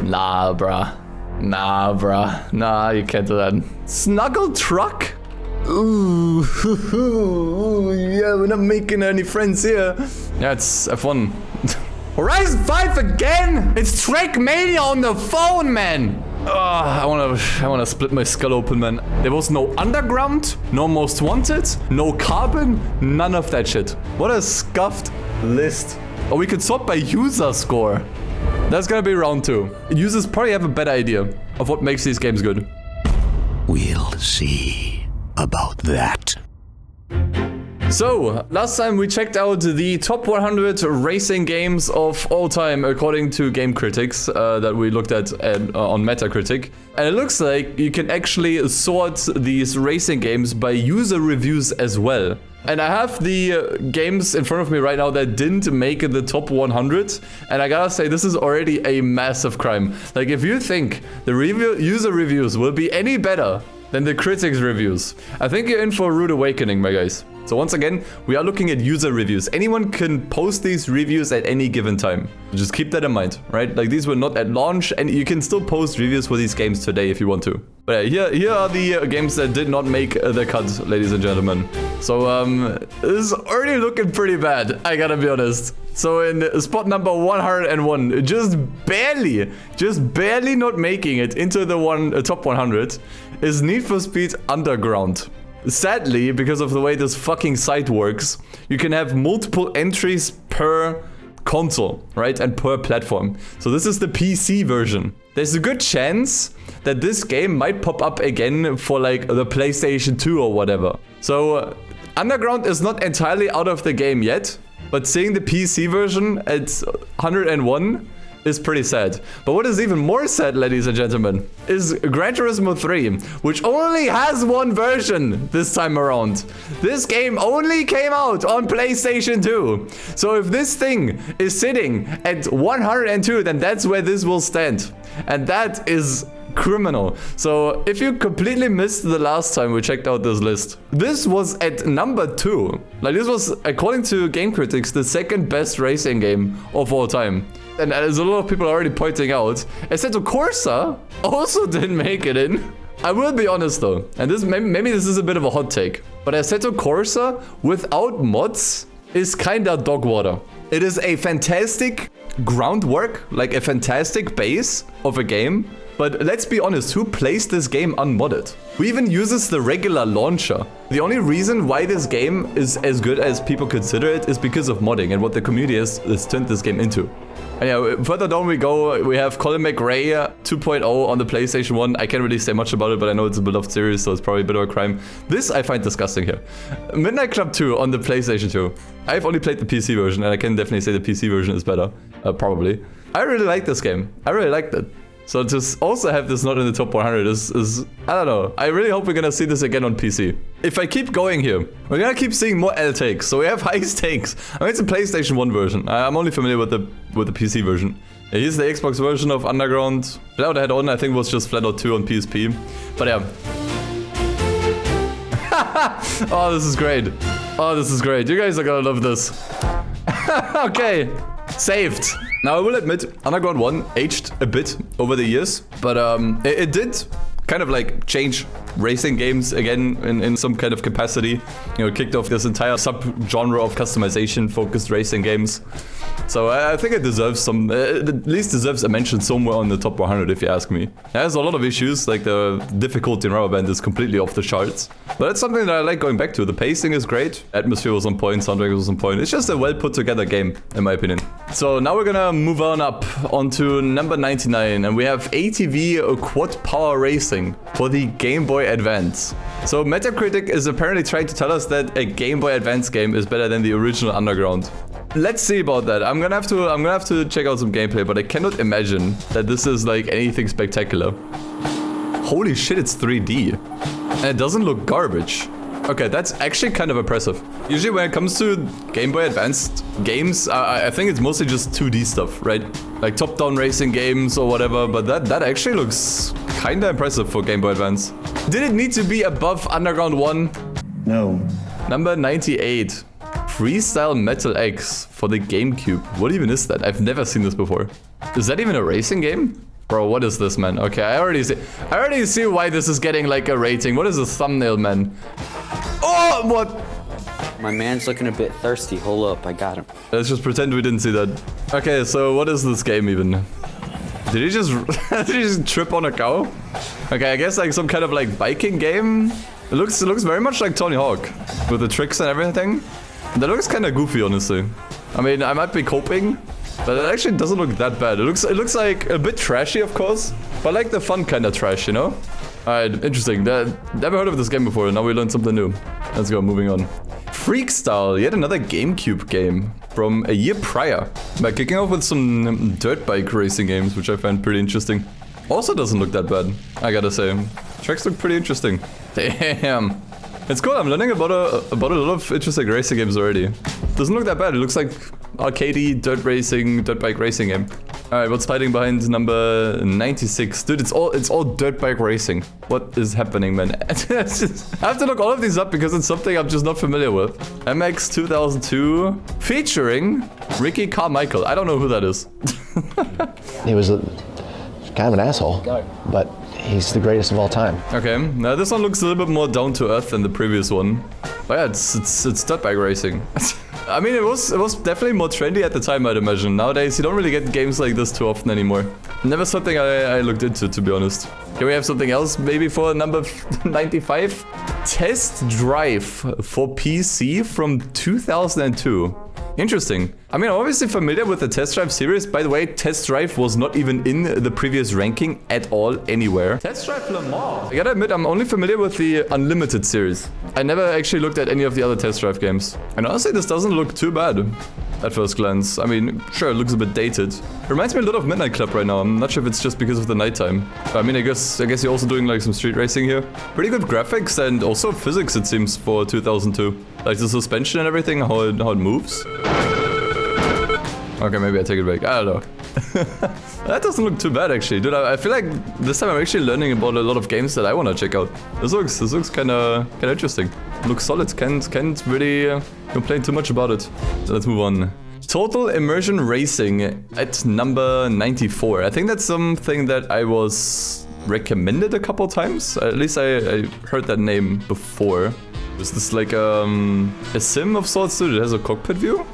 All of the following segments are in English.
Nah, bruh. Nah, bruh. Nah, you can't do that. Snuggle truck? Ooh, yeah, we're not making any friends here. Yeah, it's F1. Horizon 5 again? It's Trackmania on the phone, man. I wanna split my skull open, man. There was no Underground, no Most Wanted, no Carbon, none of that shit. What a scuffed list. Oh, we could sort by user score. That's gonna be round 2. Users probably have a better idea of what makes these games good. We'll see about that. So, last time we checked out the top 100 racing games of all time according to game critics that we looked at on Metacritic. And it looks like you can actually sort these racing games by user reviews as well. And I have the games in front of me right now that didn't make the top 100. And I gotta say, this is already a massive crime. Like, if you think the user reviews will be any better than the critics' reviews, I think you're in for a rude awakening, my guys. So once again, we are looking at user reviews. Anyone can post these reviews at any given time. Just keep that in mind, right? Like, these were not at launch, and you can still post reviews for these games today if you want to. But yeah, here are the games that did not make the cut, ladies and gentlemen. So this is already looking pretty bad, I gotta be honest. So in spot number 101, just barely not making it into the top 100, is Need for Speed Underground. Sadly, because of the way this fucking site works, you can have multiple entries per console, right? And per platform. So this is the PC version. There's a good chance that this game might pop up again for like the PlayStation 2 or whatever. So Underground is not entirely out of the game yet, but seeing the PC version at 101 is pretty sad. But what is even more sad, ladies and gentlemen, is Gran Turismo 3, which only has one version this time around. This game only came out on PlayStation 2. So if this thing is sitting at 102, then that's where this will stand. And that is criminal. So if you completely missed the last time we checked out this list, this was at number 2. Like, this was, according to game critics, the second best racing game of all time. And as a lot of people are already pointing out, Assetto Corsa also didn't make it in. I will be honest though, and this maybe this is a bit of a hot take, but Assetto Corsa without mods is kinda dog water. It is a fantastic groundwork, like a fantastic base of a game. But let's be honest, who plays this game unmodded? Who even uses the regular launcher? The only reason why this game is as good as people consider it is because of modding and what the community has turned this game into. And yeah, further down we go, we have Colin McRae 2.0 on the PlayStation 1. I can't really say much about it, but I know it's a beloved series, so it's probably a bit of a crime. This I find disgusting here. Midnight Club 2 on the PlayStation 2. I've only played the PC version, and I can definitely say the PC version is better, probably. I really like this game. I really liked it. So to also have this not in the top 100 is, I don't know. I really hope we're gonna see this again on PC. If I keep going here, we're gonna keep seeing more L takes. So we have high stakes. I mean, it's a PlayStation 1 version. I'm only familiar with the PC version. Here's the Xbox version of Underground. Flat Out Head On, I think, was just Flat Out 2 on PSP. But yeah. Oh, this is great. Oh, this is great. You guys are gonna love this. Okay. Saved. Now, I will admit, Underground 1 aged a bit over the years, but it did kind of like change racing games again in some kind of capacity. You know, kicked off this entire sub-genre of customization-focused racing games. So I think it deserves some, at least deserves a mention somewhere on the top 100 if you ask me. It has a lot of issues, like the difficulty in Rubber Band is completely off the charts. But it's something that I like going back to. The pacing is great, atmosphere was on point, soundtrack was on point. It's just a well put together game, in my opinion. So now we're gonna move on up onto number 99, and we have ATV Quad Power Racing for the Game Boy Advance. So Metacritic is apparently trying to tell us that a Game Boy Advance game is better than the original Underground. Let's see about that. I'm gonna have to check out some gameplay, but I cannot imagine that this is like anything spectacular. Holy shit, it's 3D. And it doesn't look garbage. Okay, that's actually kind of impressive. Usually when it comes to Game Boy Advanced games, I think it's mostly just 2D stuff, right? Like top-down racing games or whatever, but that actually looks kinda impressive for Game Boy Advance. Did it need to be above Underground 1? No. Number 98. Freestyle Metal X for the GameCube. What even is that? I've never seen this before. Is that even a racing game? Bro, what is this, man? Okay, I already see why this is getting like a rating. What is this thumbnail, man? Oh, what? My man's looking a bit thirsty. Hold up, I got him. Let's just pretend we didn't see that. Okay, so what is this game even? Did he just did he just trip on a cow? Okay, I guess like some kind of like biking game. It looks very much like Tony Hawk with the tricks and everything. That looks kind of goofy, honestly. I mean, I might be coping, but it actually doesn't look that bad. It looks like a bit trashy, of course, but like the fun kind of trash, you know? Alright, interesting. Never heard of this game before. Now we learned something new. Let's go, moving on. Freakstyle, yet another GameCube game from a year prior. By kicking off with some dirt bike racing games, which I find pretty interesting. Also doesn't look that bad, I gotta say. Tracks look pretty interesting. Damn. It's cool, I'm learning about a lot of interesting racing games already. Doesn't look that bad, it looks like arcadey, dirt bike racing game. Alright, what's hiding behind number 96? Dude, it's all dirt bike racing. What is happening, man? I have to look all of these up because it's something I'm just not familiar with. MX 2002 featuring Ricky Carmichael. I don't know who that is. He was kind of an asshole, but he's the greatest of all time. Okay, now this one looks a little bit more down to earth than the previous one. But yeah, it's dirt bike racing. I mean, it was definitely more trendy at the time, I'd imagine. Nowadays, you don't really get games like this too often anymore. Never something I looked into, to be honest. Can we have something else, maybe for number 95? Test Drive for PC from 2002. Interesting. I mean, I'm obviously familiar with the Test Drive series. By the way, Test Drive was not even in the previous ranking at all anywhere. Test Drive Le Mans. I gotta admit, I'm only familiar with the Unlimited series. I never actually looked at any of the other Test Drive games. And honestly, this doesn't look too bad at first glance. I mean, sure, it looks a bit dated. It reminds me a lot of Midnight Club right now. I'm not sure if it's just because of the nighttime. But I mean, I guess you're also doing like some street racing here. Pretty good graphics and also physics, it seems, for 2002. Like the suspension and everything, how it moves. Okay, maybe I take it back. I don't know. That doesn't look too bad, actually. Dude, I feel like this time I'm actually learning about a lot of games that I want to check out. This looks kind of interesting. Looks solid. Can't really complain too much about it. So let's move on. Total Immersion Racing at number 94. I think that's something that I was recommended a couple times. At least I heard that name before. Is this like a sim of sorts, dude? It has a cockpit view?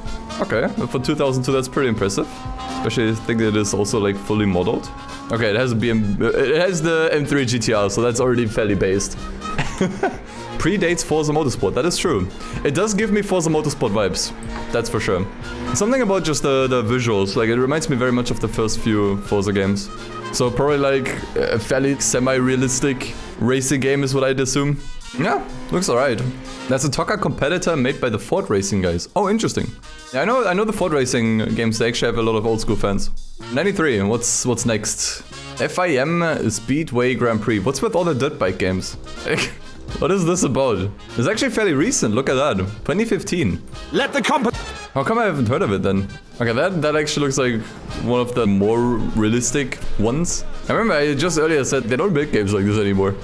Okay, for 2002 that's pretty impressive. Especially I think it is also like fully modeled. Okay, it has the M3 GTR, so that's already fairly based. Predates Forza Motorsport, that is true. It does give me Forza Motorsport vibes, that's for sure. Something about just the visuals, like it reminds me very much of the first few Forza games. So probably like a fairly semi-realistic racing game is what I'd assume. Yeah, looks alright. That's a TOCA competitor made by the Ford Racing guys. Oh, interesting. Yeah, I know the Ford Racing games, they actually have a lot of old school fans. 93, what's next? FIM Speedway Grand Prix. What's with all the dirt bike games? What is this about? It's actually fairly recent, look at that. 2015. Let the How come I haven't heard of it then? Okay, that actually looks like one of the more realistic ones. I remember I just earlier said they don't make games like this anymore.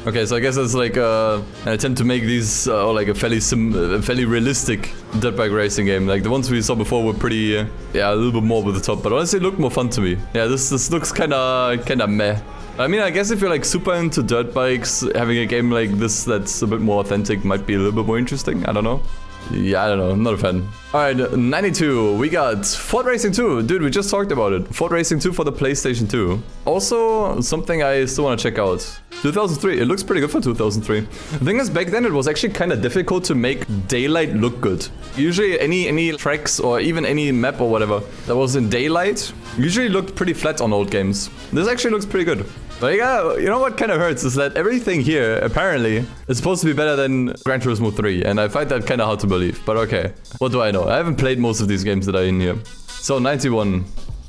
Okay, so I guess it's like an attempt to make these like a fairly realistic dirt bike racing game. Like the ones we saw before were pretty, yeah, a little bit more over the top, but honestly, it looked more fun to me. Yeah, this looks kind of meh. I mean, I guess if you're like super into dirt bikes, having a game like this that's a bit more authentic might be a little bit more interesting. I don't know. Yeah, I don't know. I'm not a fan. Alright, 92. We got Ford Racing 2. Dude, we just talked about it. Ford Racing 2 for the PlayStation 2. Also, something I still want to check out. 2003. It looks pretty good for 2003. The thing is, back then it was actually kind of difficult to make daylight look good. Usually any tracks or even any map or whatever that was in daylight usually looked pretty flat on old games. This actually looks pretty good. But yeah, you know what kind of hurts is that everything here, apparently, is supposed to be better than Gran Turismo 3. And I find that kind of hard to believe. But okay, what do I know? I haven't played most of these games that are in here. So, 91.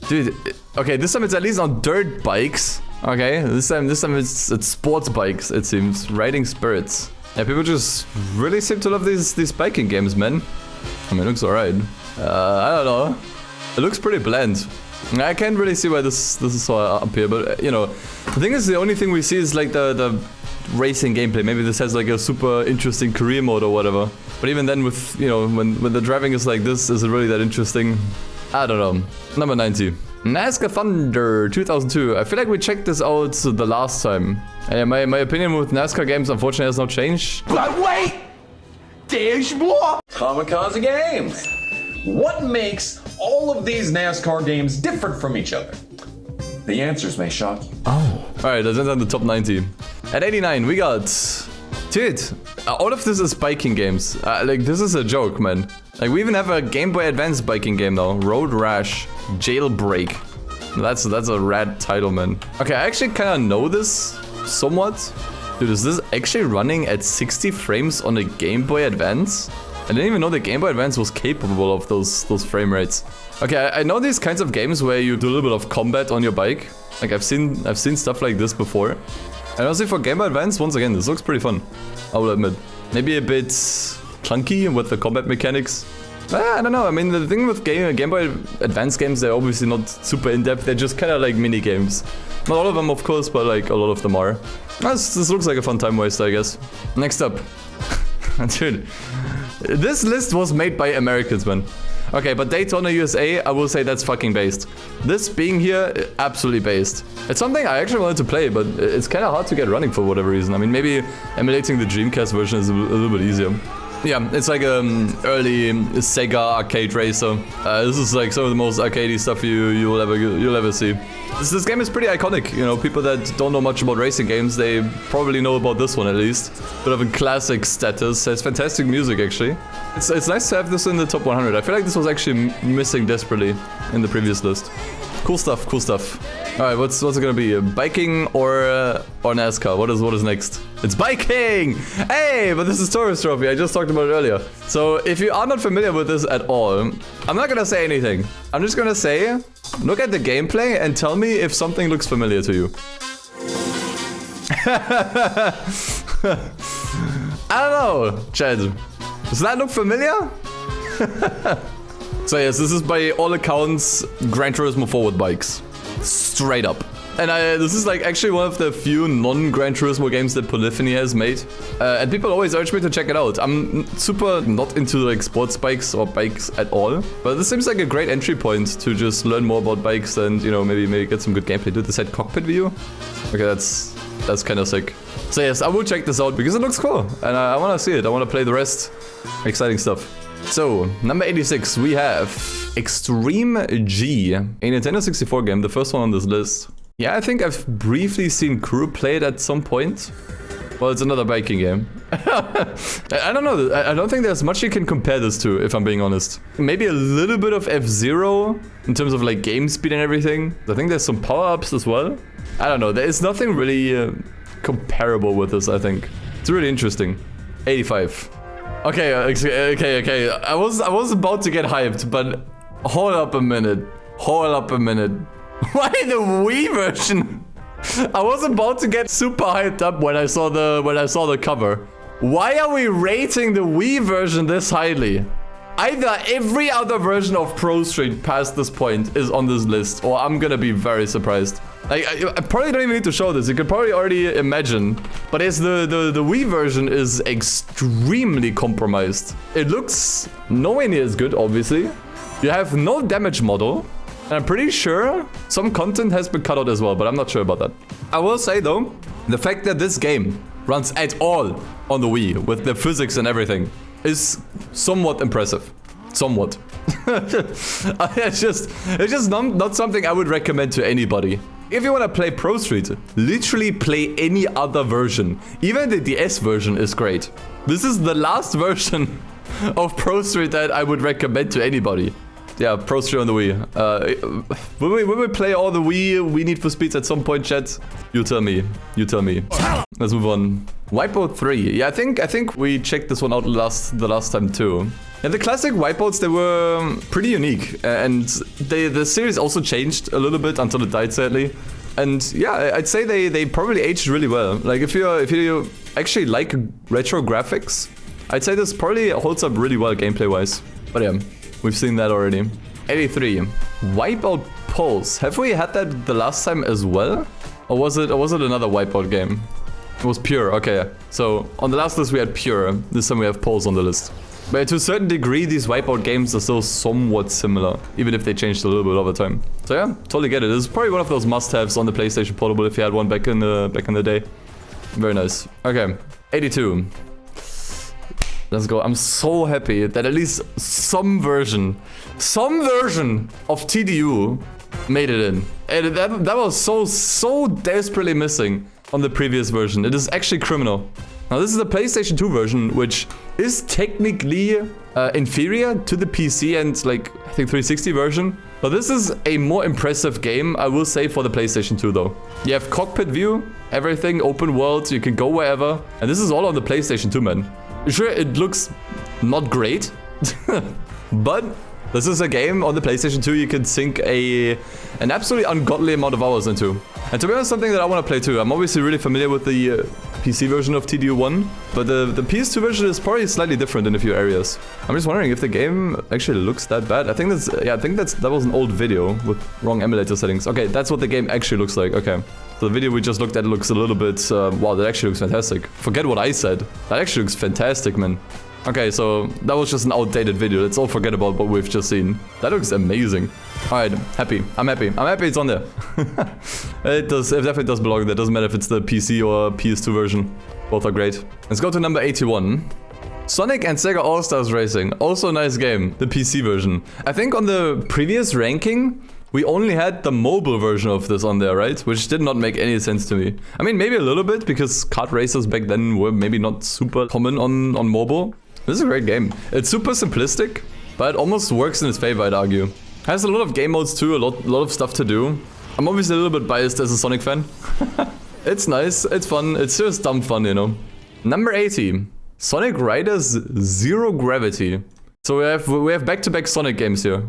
Dude, okay, this time it's at least on dirt bikes. Okay, this time it's sports bikes, it seems. Riding Spirits. Yeah, people just really seem to love these biking games, man. I mean, it looks alright. I don't know. It looks pretty bland. I can't really see why this is so up here, but you know, the thing is, the only thing we see is like the racing gameplay. Maybe this has like a super interesting career mode or whatever. But even then, with, you know, when the driving is like this, is it really that interesting? I don't know. Number 90. Nascar Thunder 2002. I feel like we checked this out the last time. And my opinion with NASCAR games unfortunately has not changed. But wait! There's more! Kamikaze Games. What makes all of these NASCAR games different from each other? The answers may shock you. Alright, let's enter the top 90. At 89, we got... Dude, all of this is biking games. Like, this is a joke, man. Like, we even have a Game Boy Advance biking game now. Road Rash Jailbreak. That's a rad title, man. Okay, I actually kind of know this somewhat. Dude, is this actually running at 60 frames on a Game Boy Advance? I didn't even know the Game Boy Advance was capable of those frame rates. Okay, I know these kinds of games where you do a little bit of combat on your bike. Like, I've seen stuff like this before. And honestly, for Game Boy Advance, once again, this looks pretty fun. I will admit. Maybe a bit clunky with the combat mechanics. I don't know. I mean, the thing with Game Boy Advance games, they're obviously not super in-depth. They're just kind of like mini games. Not all of them, of course, but like a lot of them are. This looks like a fun time waster, I guess. Next up. Dude, this list was made by Americans, man. Okay, but Daytona USA, I will say that's fucking based. This being here, absolutely based. It's something I actually wanted to play, but it's kind of hard to get running for whatever reason. I mean, maybe emulating the Dreamcast version is a little bit easier. Yeah, it's like early Sega arcade racer. This is like some of the most arcadey stuff you'll ever see. This game is pretty iconic. You know, people that don't know much about racing games, they probably know about this one at least. Bit of a classic status. Has fantastic music actually. It's nice to have this in the top 100. I feel like this was actually missing desperately in the previous list. Cool stuff. Cool stuff. All right, what's it gonna be? Biking or NASCAR? What is next? It's biking! Hey, but this is Tourist Trophy. I just talked about it earlier. So if you are not familiar with this at all, I'm not gonna say anything. I'm just gonna say, look at the gameplay and tell me if something looks familiar to you. I don't know, Chad. Does that look familiar? So yes, this is by all accounts Gran Turismo 4 with bikes. Straight up. And this is like actually one of the few non-Gran Turismo games that Polyphony has made. And people always urge me to check it out. I'm super not into like sports bikes or bikes at all. But this seems like a great entry point to just learn more about bikes and, you know, maybe get some good gameplay. Dude, this had cockpit view? Okay, that's kind of sick. So yes, I will check this out because it looks cool. And I want to see it. I want to play the rest. Exciting stuff. So, number 86, we have Extreme G, a Nintendo 64 game, the first one on this list. Yeah, I think I've briefly seen Crew play it at some point. Well, it's another biking game. I don't know, I don't think there's much you can compare this to, if I'm being honest. Maybe a little bit of F-Zero in terms of like game speed and everything. I think there's some power-ups as well. I don't know, there is nothing really comparable with this, I think. It's really interesting. 85. Okay, I was about to get hyped, but hold up a minute. Why the Wii version? I was about to get super hyped up when I saw the cover. Why are we rating the Wii version this highly? Either every other version of Pro Street past this point is on this list, or I'm gonna be very surprised. I probably don't even need to show this. You could probably already imagine. But it's the Wii version is extremely compromised. It looks nowhere near as good, obviously. You have no damage model. And I'm pretty sure some content has been cut out as well, but I'm not sure about that. I will say though, the fact that this game runs at all on the Wii with the physics and everything is somewhat impressive. Somewhat. It's just not something I would recommend to anybody. If you want to play Pro Street, literally play any other version. Even the DS version is great. This is the last version of Pro Street that I would recommend to anybody. Yeah, Pro Street on the Wii. Will we play all the Wii Need for Speeds at some point, chat? You tell me. Let's move on. Wipeout 3. Yeah, I think we checked this one out the last time too. And the classic Wipeouts, they were pretty unique. And the series also changed a little bit until it died, sadly. And yeah, I'd say they probably aged really well. Like if you actually like retro graphics, I'd say this probably holds up really well gameplay-wise. But yeah, we've seen that already. 83. Wipeout Pulse. Have we had that the last time as well? Or was it another Wipeout game? It was Pure, okay. So on the last list we had Pure. This time we have Pulse on the list. But to a certain degree, these Wipeout games are still somewhat similar, even if they changed a little bit over time. So yeah, totally get it. It's probably one of those must-haves on the PlayStation Portable if you had one back in the day. Very nice. Okay, 82. Let's go. I'm so happy that at least some version of TDU made it in. And that was so desperately missing on the previous version. It is actually criminal. Now this is the PlayStation 2 version, which is technically inferior to the PC and like I think 360 version. But this is a more impressive game, I will say, for the PlayStation 2 though. You have cockpit view, everything, open world, you can go wherever. And this is all on the PlayStation 2, man. Sure, it looks not great, but this is a game on the PlayStation 2 you can sink an absolutely ungodly amount of hours into. And to be honest, something that I want to play too. I'm obviously really familiar with the PC version of TDU 1, but the PS2 version is probably slightly different in a few areas. I'm just wondering if the game actually looks that bad. I think that was an old video with wrong emulator settings. Okay, that's what the game actually looks like. Okay. So the video we just looked at looks a little bit, wow, that actually looks fantastic. Forget what I said. That actually looks fantastic, man. Okay, so that was just an outdated video. Let's all forget about what we've just seen. That looks amazing. Alright, happy. I'm happy. I'm happy it's on there. It definitely does belong there. Doesn't matter if it's the PC or PS2 version. Both are great. Let's go to number 81. Sonic and Sega All-Stars Racing. Also a nice game. The PC version. I think on the previous ranking, we only had the mobile version of this on there, right? Which did not make any sense to me. I mean, maybe a little bit, because kart racers back then were maybe not super common on mobile. This is a great game. It's super simplistic, but it almost works in its favor, I'd argue. Has a lot of game modes too, a lot of stuff to do. I'm obviously a little bit biased as a Sonic fan. It's nice, it's fun, it's just dumb fun, you know. Number 80. Sonic Riders Zero Gravity. So we have back-to-back Sonic games here.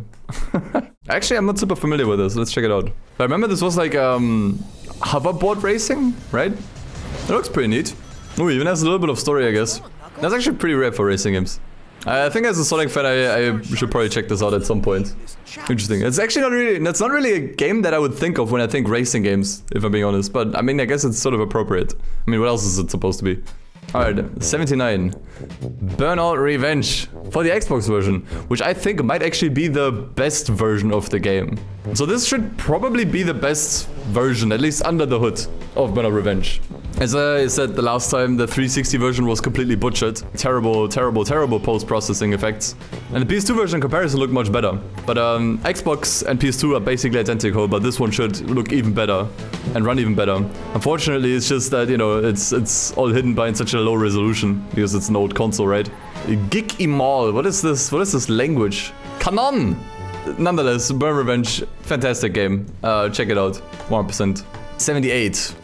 Actually, I'm not super familiar with this. Let's check it out. I remember this was like hoverboard racing, right? It looks pretty neat. Oh, even has a little bit of story, I guess. That's actually pretty rare for racing games. I think as a Sonic fan, I should probably check this out at some point. Interesting. It's actually not really, that's not really a game that I would think of when I think racing games, if I'm being honest. But I mean, I guess it's sort of appropriate. I mean, what else is it supposed to be? Alright, 79. Burnout Revenge for the Xbox version, which I think might actually be the best version of the game. So this should probably be the best version, at least under the hood, of Burnout Revenge. As I said the last time, the 360 version was completely butchered. Terrible post-processing effects. And the PS2 version in comparison looked much better. But Xbox and PS2 are basically identical, but this one should look even better and run even better. Unfortunately, it's just that, you know, it's all hidden behind such a low resolution because it's an old console, right? Gig Imal, what is this? What is this language? Canon! Nonetheless, Burn Revenge, fantastic game. Check it out, 100%. 78.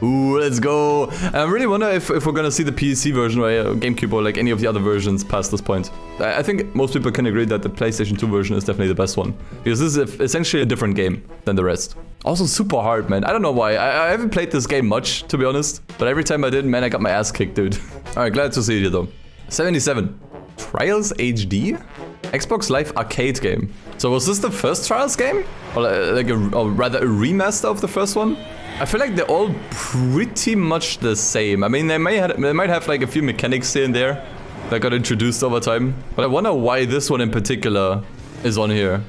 Ooh, let's go. I really wonder if we're gonna see the PC version or GameCube or like any of the other versions past this point. I think most people can agree that the PlayStation 2 version is definitely the best one. Because this is essentially a different game than the rest. Also super hard, man. I don't know why. I haven't played this game much, to be honest. But every time I did, man, I got my ass kicked, dude. Alright, glad to see you though. 77. Trials HD? Xbox Live Arcade game. So was this the first Trials game? Or like or rather a remaster of the first one? I feel like they're all pretty much the same. I mean, they might have like a few mechanics here and there that got introduced over time. But I wonder why this one in particular is on here.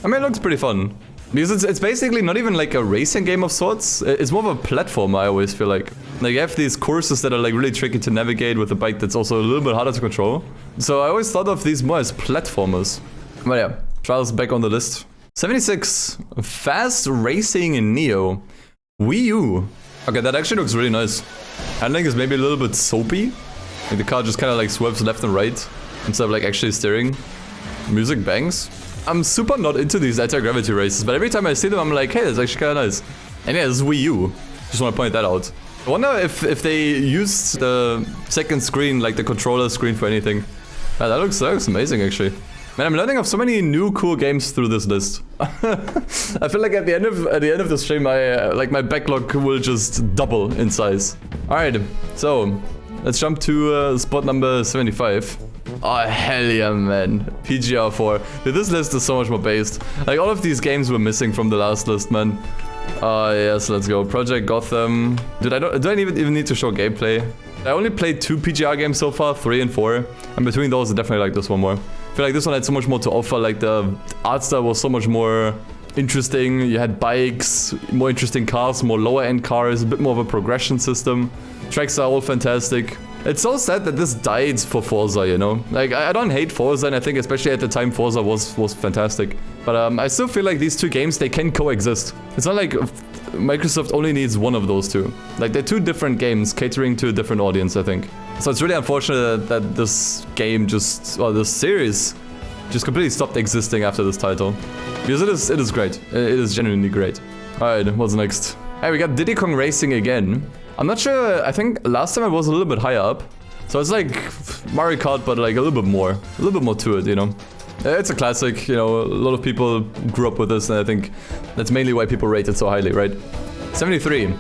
I mean, it looks pretty fun. Because it's basically not even like a racing game of sorts. It's more of a platformer, I always feel like. Like you have these courses that are like really tricky to navigate with a bike that's also a little bit harder to control. So I always thought of these more as platformers. But yeah, Trials back on the list. 76. Fast Racing in Neo. Wii U. Okay, that actually looks really nice. Handling is maybe a little bit soapy. Like the car just kind of like swerves left and right instead of like actually steering. Music bangs. I'm super not into these anti-gravity races, but every time I see them, I'm like, hey, that's actually kind of nice. And yeah, this is Wii U. Just want to point that out. I wonder if they used the second screen, like the controller screen, for anything. Yeah, that looks amazing, actually. Man, I'm learning of so many new cool games through this list. I feel like at the end of the stream, my backlog will just double in size. All right, so let's jump to spot number 75. Oh hell yeah, man! PGR4. Dude, this list is so much more based. Like all of these games were missing from the last list, man. Oh yes, let's go. Project Gotham. Dude, do I even need to show gameplay? I only played 2 PGR games so far, 3 and 4. And between those, I definitely like this one more. I feel like this one had so much more to offer. Like the art style was so much more interesting. You had bikes, more interesting cars, more lower end cars, a bit more of a progression system. Tracks are all fantastic. It's so sad that this died for Forza, you know? Like, I don't hate Forza, and I think especially at the time Forza was fantastic. But I still feel like these 2 games, they can coexist. It's not like Microsoft only needs one of those 2. Like, they're 2 different games catering to a different audience, I think. So it's really unfortunate that this game just, or this series, just completely stopped existing after this title. Because it is great. It is genuinely great. Alright, what's next? Hey, we got Diddy Kong Racing again. I'm not sure, I think last time it was a little bit higher up. So it's like Mario Kart, but like a little bit more to it, you know. It's a classic, you know, a lot of people grew up with this, and I think that's mainly why people rate it so highly, right? 73.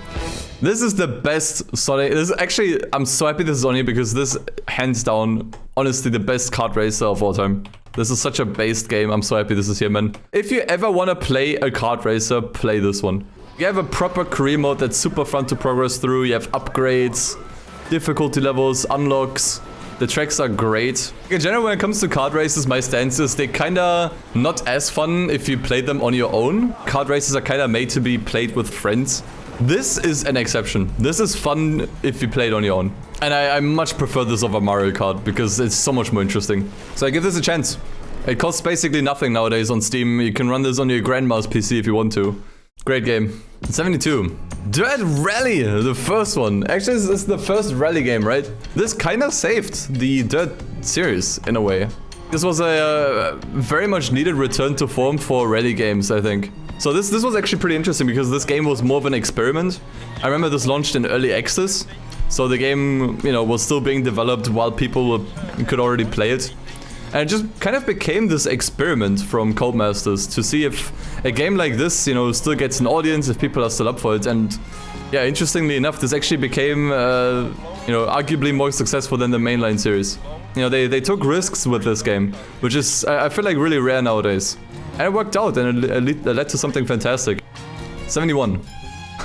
This is the best Sonic. This is actually, I'm so happy this is on here because this, hands down, honestly, the best kart racer of all time. This is such a based game. I'm so happy this is here, man. If you ever want to play a kart racer, play this one. You have a proper career mode that's super fun to progress through. You have upgrades, difficulty levels, unlocks. The tracks are great. In general, when it comes to kart races, my stance is they're kinda not as fun if you play them on your own. Kart races are kinda made to be played with friends. This is an exception. This is fun if you play it on your own. And I much prefer this over Mario Kart because it's so much more interesting. So I give this a chance. It costs basically nothing nowadays on Steam. You can run this on your grandma's PC if you want to. Great game. 72. Dirt Rally, the first one. Actually, this is the first rally game, right? This kind of saved the Dirt series in a way. This was a very much needed return to form for rally games, I think. So this was actually pretty interesting because this game was more of an experiment. I remember this launched in early access. So the game, you know, was still being developed while people could already play it. And it just kind of became this experiment from Codemasters to see if a game like this, you know, still gets an audience, if people are still up for it. And yeah, interestingly enough, this actually became, you know, arguably more successful than the mainline series. You know, they took risks with this game, which is, I feel like, really rare nowadays. And it worked out, and it led to something fantastic. 71.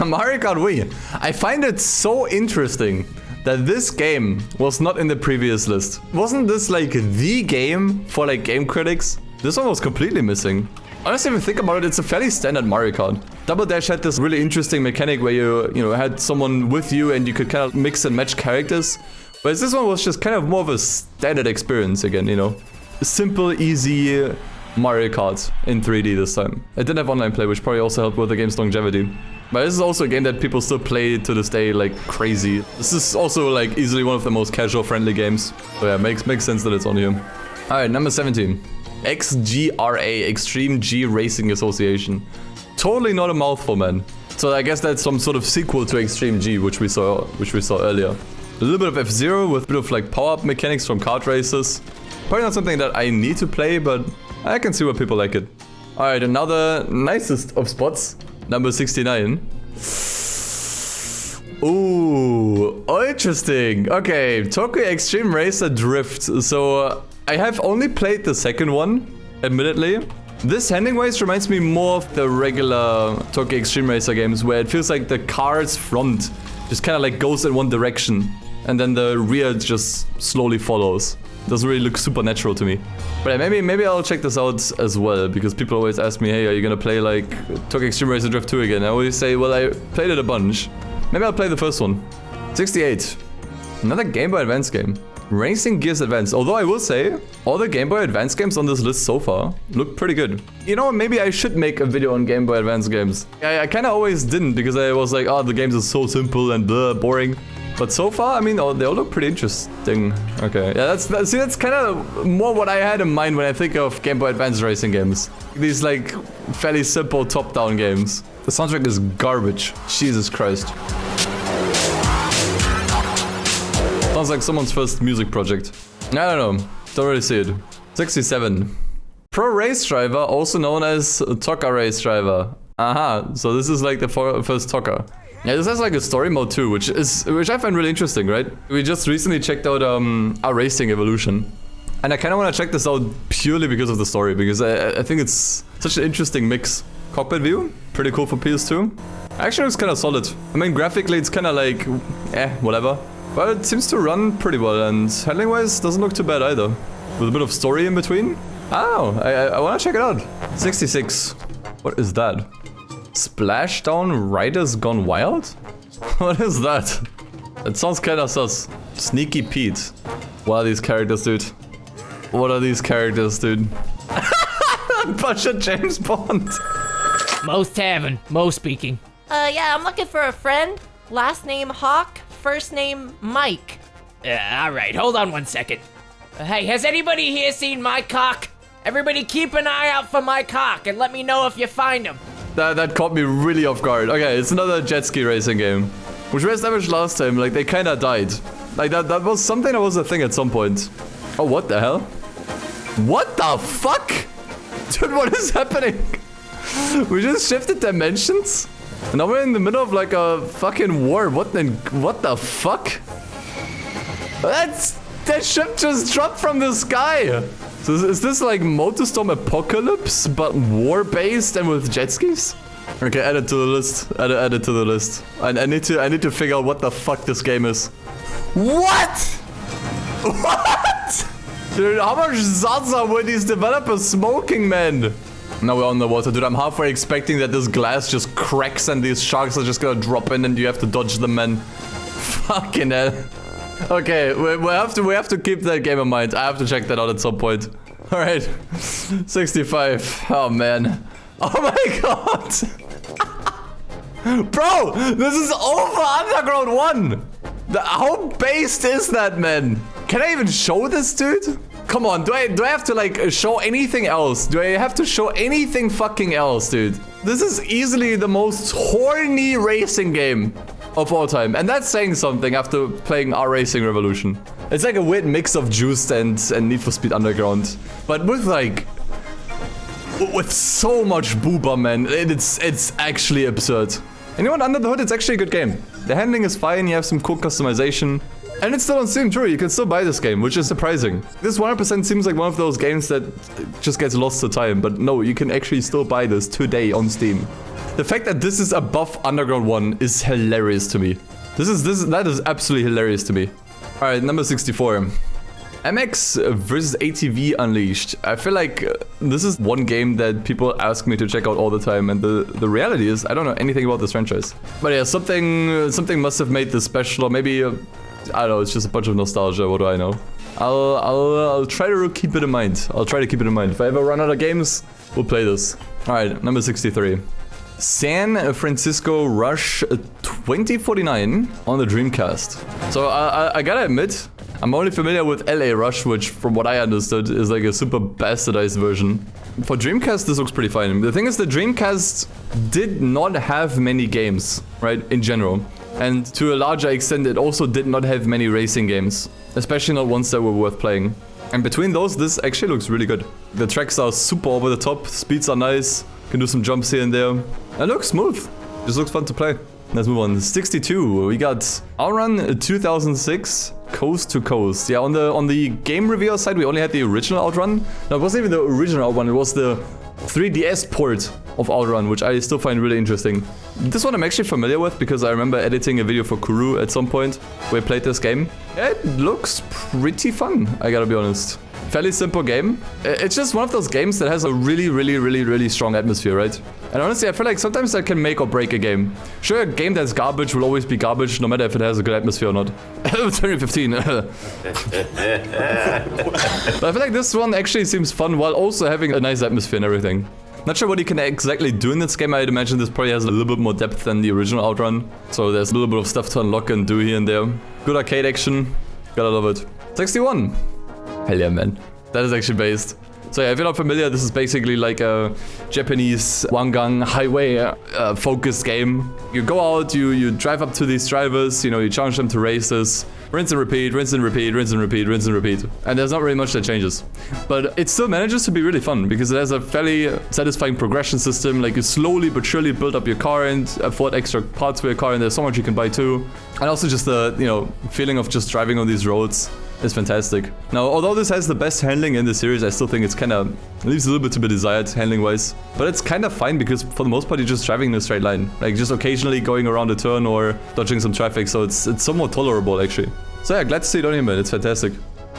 Mario Kart Wii. I find it so interesting that this game was not in the previous list. Wasn't this like the game for like game critics? This one was completely missing. Honestly, if you think about it, it's a fairly standard Mario Kart. Double Dash had this really interesting mechanic where you know, had someone with you and you could kind of mix and match characters. Whereas this one was just kind of more of a standard experience again, you know. A simple, easy Mario Kart in 3D this time. It didn't have online play, which probably also helped with the game's longevity. But this is also a game that people still play to this day like crazy. This is also like easily one of the most casual friendly games. So yeah, makes sense that it's on here. Alright, number 17. XGRA, Extreme G Racing Association. Totally not a mouthful, man. So I guess that's some sort of sequel to Extreme G, which we saw earlier. A little bit of F-Zero with a bit of like power-up mechanics from kart races. Probably not something that I need to play, but I can see why people like it. Alright, another nicest of spots. Number 69. Ooh, interesting. Okay, Tokyo Extreme Racer Drift. So I have only played the second one, admittedly. This handling-wise reminds me more of the regular Tokyo Extreme Racer games, where it feels like the car's front just kind of like goes in one direction, and then the rear just slowly follows. Doesn't really look supernatural to me. But yeah, maybe I'll check this out as well, because people always ask me, hey, are you gonna play like Tokyo Extreme Racer Drift 2 again? I always say, well, I played it a bunch. Maybe I'll play the first one. 68. Another Game Boy Advance game. Racing Gears Advance. Although I will say, all the Game Boy Advance games on this list so far look pretty good. You know, maybe I should make a video on Game Boy Advance games. I kind of always didn't, because I was like, oh, the games are so simple and blah, boring. But so far, I mean, they all look pretty interesting. Okay, yeah, that's kind of more what I had in mind when I think of Game Boy Advance racing games. These like fairly simple top-down games. The soundtrack is garbage. Jesus Christ. Sounds like someone's first music project. I don't know. Don't really see it. 67. Pro Race Driver, also known as TOCA Race Driver. Aha, so this is like the first TOCA. Yeah, this has like a story mode too, which I find really interesting, right? We just recently checked out our Racing Evolution. And I kind of want to check this out purely because of the story, because I think it's such an interesting mix. Cockpit view, pretty cool for PS2. Actually looks kind of solid. I mean, graphically it's kind of like, whatever. But it seems to run pretty well, and handling-wise doesn't look too bad either. With a bit of story in between. Oh, I want to check it out. 66. What is that? Splashdown Riders Gone Wild? What is that? It sounds kind of sus. Sneaky Pete. What are these characters, dude? What are these characters, dude? Bunch of James Bond. Mo's Tavern. Mo speaking. Yeah, I'm looking for a friend. Last name Hawk, first name Mike. Alright, hold on 1 second. Hey, has anybody here seen my cock? Everybody keep an eye out for my cock and let me know if you find him. That caught me really off guard. Okay, it's another jet ski racing game. Which we established last time, like they kinda died. Like that was something that was a thing at some point. Oh, what the hell? What the fuck? Dude, what is happening? We just shifted dimensions? And now we're in the middle of like a fucking war. What the fuck? That ship just dropped from the sky. So is this like Motorstorm Apocalypse, but war-based and with jet skis? Okay, add it to the list. Add it to the list. I need to figure out what the fuck this game is. What? What? Dude, how much Zaza were these developers smoking, man? Now we're on the water, dude. I'm halfway expecting that this glass just cracks and these sharks are just gonna drop in and you have to dodge them, man. Fucking hell. Okay, we have to keep that game in mind. I have to check that out at some point. All right, 65. Oh man. Oh my god. Bro, this is over Underground 1. How based is that, man? Can I even show this, dude? Come on, do I have to like show anything else? Do I have to show anything fucking else, dude? This is easily the most horny racing game of all time. And that's saying something after playing our Racing Revolution. It's like a weird mix of Juiced and Need for Speed Underground. But with like... with so much booba, man. It's actually absurd. And you know what? Under the hood, it's actually a good game. The handling is fine, you have some cool customization. And it's still on Steam, true, you can still buy this game, which is surprising. This 100% seems like one of those games that just gets lost to time, but no, you can actually still buy this today on Steam. The fact that this is above Underground 1 is hilarious to me. That is absolutely hilarious to me. Alright, number 64. MX vs ATV Unleashed. I feel like this is one game that people ask me to check out all the time, and the reality is I don't know anything about this franchise. But yeah, something must have made this special, or maybe I don't know, it's just a bunch of nostalgia, what do I know? I'll try to keep it in mind. I'll try to keep it in mind. If I ever run out of games, we'll play this. Alright, number 63. San Francisco Rush 2049 on the Dreamcast. So I gotta admit, I'm only familiar with LA Rush, which from what I understood is like a super bastardized version. For Dreamcast, this looks pretty fine. The thing is, the Dreamcast did not have many games, right, in general. And to a larger extent, it also did not have many racing games, especially not ones that were worth playing. And between those, this actually looks really good. The tracks are super over the top, speeds are nice, can do some jumps here and there. And it looks smooth, just looks fun to play. Let's move on. 62, we got Outrun 2006 Coast to Coast. Yeah, on the game reviewer side, we only had the original Outrun. No, it wasn't even the original Outrun, it was the 3DS port of Outrun, which I still find really interesting. This one I'm actually familiar with because I remember editing a video for Kuru at some point where I played this game. It looks pretty fun, I gotta be honest. Fairly simple game. It's just one of those games that has a really strong atmosphere, right? And honestly, I feel like sometimes that can make or break a game. Sure, a game that's garbage will always be garbage, no matter if it has a good atmosphere or not. 2015. But I feel like this one actually seems fun while also having a nice atmosphere and everything. Not sure what you can exactly do in this game. I'd imagine this probably has a little bit more depth than the original Outrun. So there's a little bit of stuff to unlock and do here and there. Good arcade action. Gotta love it. 61. Hell yeah, man. That is actually based. So yeah, if you're not familiar, this is basically like a Japanese Wangang highway focused game. You go out, you drive up to these drivers, you know, you challenge them to races. Rinse and repeat, rinse and repeat, rinse and repeat, rinse and repeat. And there's not really much that changes. But it still manages to be really fun because it has a fairly satisfying progression system. Like you slowly but surely build up your car and afford extra parts for your car, and there's so much you can buy too. And also just the, you know, feeling of just driving on these roads. is fantastic. Now, although this has the best handling in the series, I still think it's kind of leaves a little bit to be desired handling-wise. But it's kind of fine because for the most part, you're just driving in a straight line. Like just occasionally going around a turn or dodging some traffic. So it's somewhat tolerable, actually. So yeah, glad to see it on here, man. It's fantastic.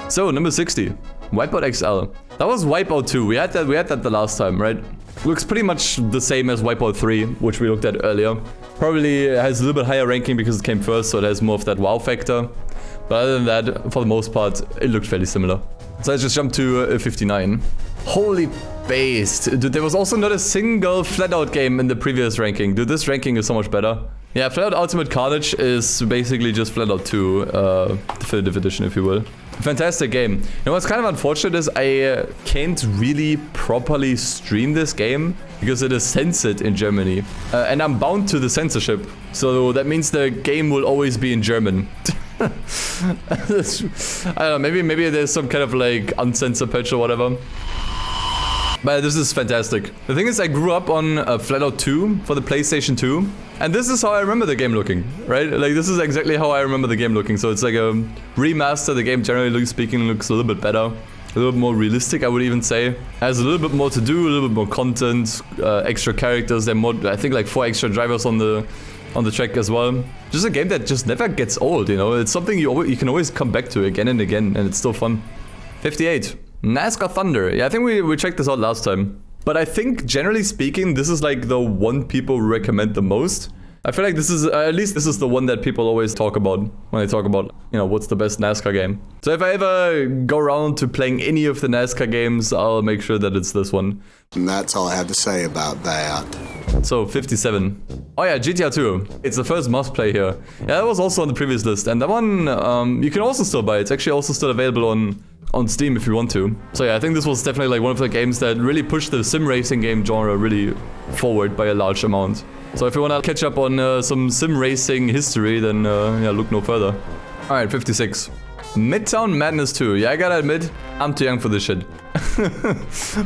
So, number 60. Wipeout XL. That was Wipeout 2. We had that the last time, right? Looks pretty much the same as Wipeout 3, which we looked at earlier. Probably has a little bit higher ranking because it came first, so it has more of that wow factor. But other than that, for the most part, it looked fairly similar. So let's just jump to 59. Holy based. Dude, there was also not a single flat-out game in the previous ranking. Dude, this ranking is so much better. Yeah, Flat-Out Ultimate Carnage is basically just Flat-Out 2, Definitive Edition, if you will. Fantastic game. You know what's kind of unfortunate is I can't really properly stream this game because it is censored in Germany. And I'm bound to the censorship. So that means the game will always be in German. I don't know, maybe there's some kind of like uncensored patch or whatever. But this is fantastic. The thing is, I grew up on Flat-Out 2 for the PlayStation 2. And this is how I remember the game looking, right? Like, this is exactly how I remember the game looking. So it's like a remaster. The game, generally speaking, looks a little bit better. A little bit more realistic, I would even say. Has a little bit more to do, a little bit more content, extra characters. There are more, I think, like 4 extra drivers on the track as well. Just a game that just never gets old, you know? It's something you can always come back to again and again, and it's still fun. 58. Nascar Thunder. Yeah, I think we checked this out last time. But I think, generally speaking, this is like the one people recommend the most. I feel like this is, at least this is the one that people always talk about when they talk about, you know, what's the best NASCAR game. So if I ever go around to playing any of the NASCAR games, I'll make sure that it's this one. And that's all I have to say about that. So, 57. Oh yeah, GTA 2. It's the first must-play here. Yeah, that was also on the previous list. And that one, you can also still buy it. It's actually also still available on Steam if you want to. So yeah, I think this was definitely like one of the games that really pushed the sim racing game genre really forward by a large amount. So if you want to catch up on some sim racing history, then yeah, look no further. Alright, 56. Midtown Madness 2. Yeah, I gotta admit, I'm too young for this shit.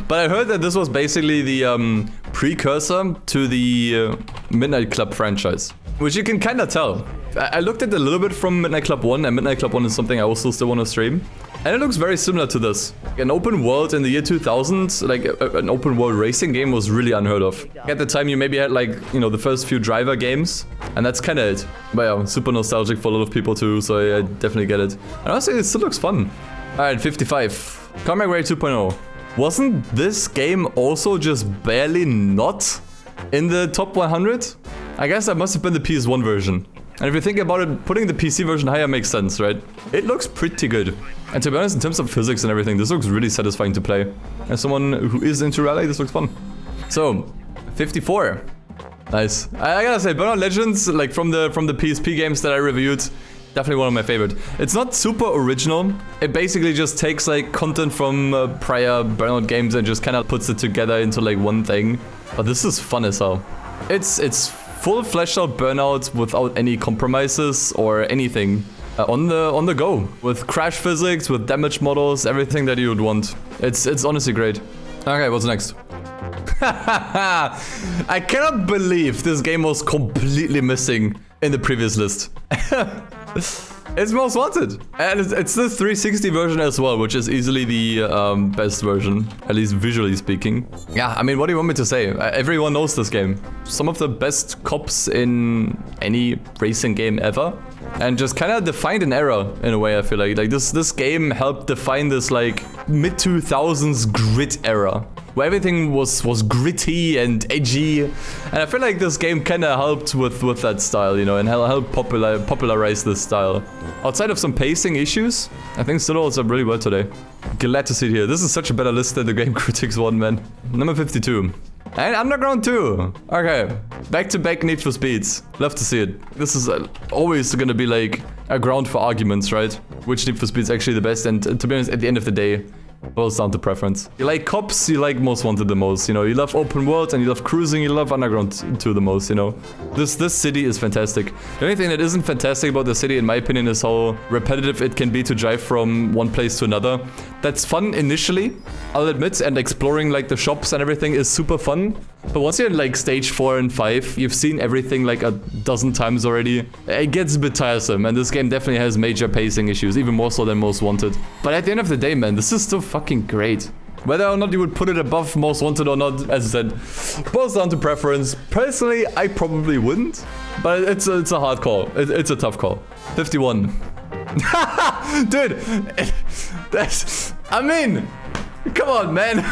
But I heard that this was basically the precursor to the Midnight Club franchise. Which you can kind of tell. I looked at a little bit from Midnight Club 1, and Midnight Club 1 is something I also still want to stream. And it looks very similar to this. An open world in the year 2000, like an open world racing game was really unheard of. At the time you maybe had like, you know, the first few driver games, and that's kind of it. But yeah, super nostalgic for a lot of people too, so I definitely get it. And honestly, it still looks fun. Alright, 55. Comeback Ray 2.0. Wasn't this game also just barely not in the top 100? I guess that must have been the PS1 version. And if you think about it, putting the PC version higher makes sense, right? It looks pretty good. And to be honest, in terms of physics and everything, this looks really satisfying to play. As someone who is into rally, this looks fun. So, 54. Nice. I gotta say, Burnout Legends, like from the PSP games that I reviewed, definitely one of my favorite. It's not super original. It basically just takes like content from prior Burnout games and just kind of puts it together into like one thing. But this is fun as hell. It's full fleshed out Burnout without any compromises or anything. On the go. With crash physics, with damage models, everything that you would want. It's honestly great. Okay, what's next? I cannot believe this game was completely missing in the previous list. It's Most Wanted. And it's the 360 version as well, which is easily the best version, at least visually speaking. Yeah, I mean, what do you want me to say? Everyone knows this game. Some of the best cops in any racing game ever. And just kind of defined an era in a way, I feel like. Like this game helped define this like mid-2000s grit era. Where everything was gritty and edgy. And I feel like this game kind of helped with that style, you know, and helped popularize this style. Outside of some pacing issues, I think still holds up really well today. Glad to see it here. This is such a better list than the Game Critics one, man. Number 52. And Underground 2. Okay, back-to-back Need for Speeds. Love to see it. This is always gonna be like a ground for arguments, right? Which Need for Speed is actually the best, and to be honest, at the end of the day, it boils down to preference. You like cops, you like Most Wanted the most, you know. You love open world and you love cruising, you love Underground 2 the most, you know. This city is fantastic. The only thing that isn't fantastic about the city, in my opinion, is how repetitive it can be to drive from one place to another. That's fun initially, I'll admit, and exploring like the shops and everything is super fun. But once you're in like stage 4 and 5, you've seen everything like a dozen times already. It gets a bit tiresome, and this game definitely has major pacing issues, even more so than Most Wanted. But at the end of the day, man, this is still fucking great. Whether or not you would put it above Most Wanted or not, as I said, boils down to preference. Personally, I probably wouldn't, but it's a hard call. It's a tough call. 51. Dude, I mean, come on, man.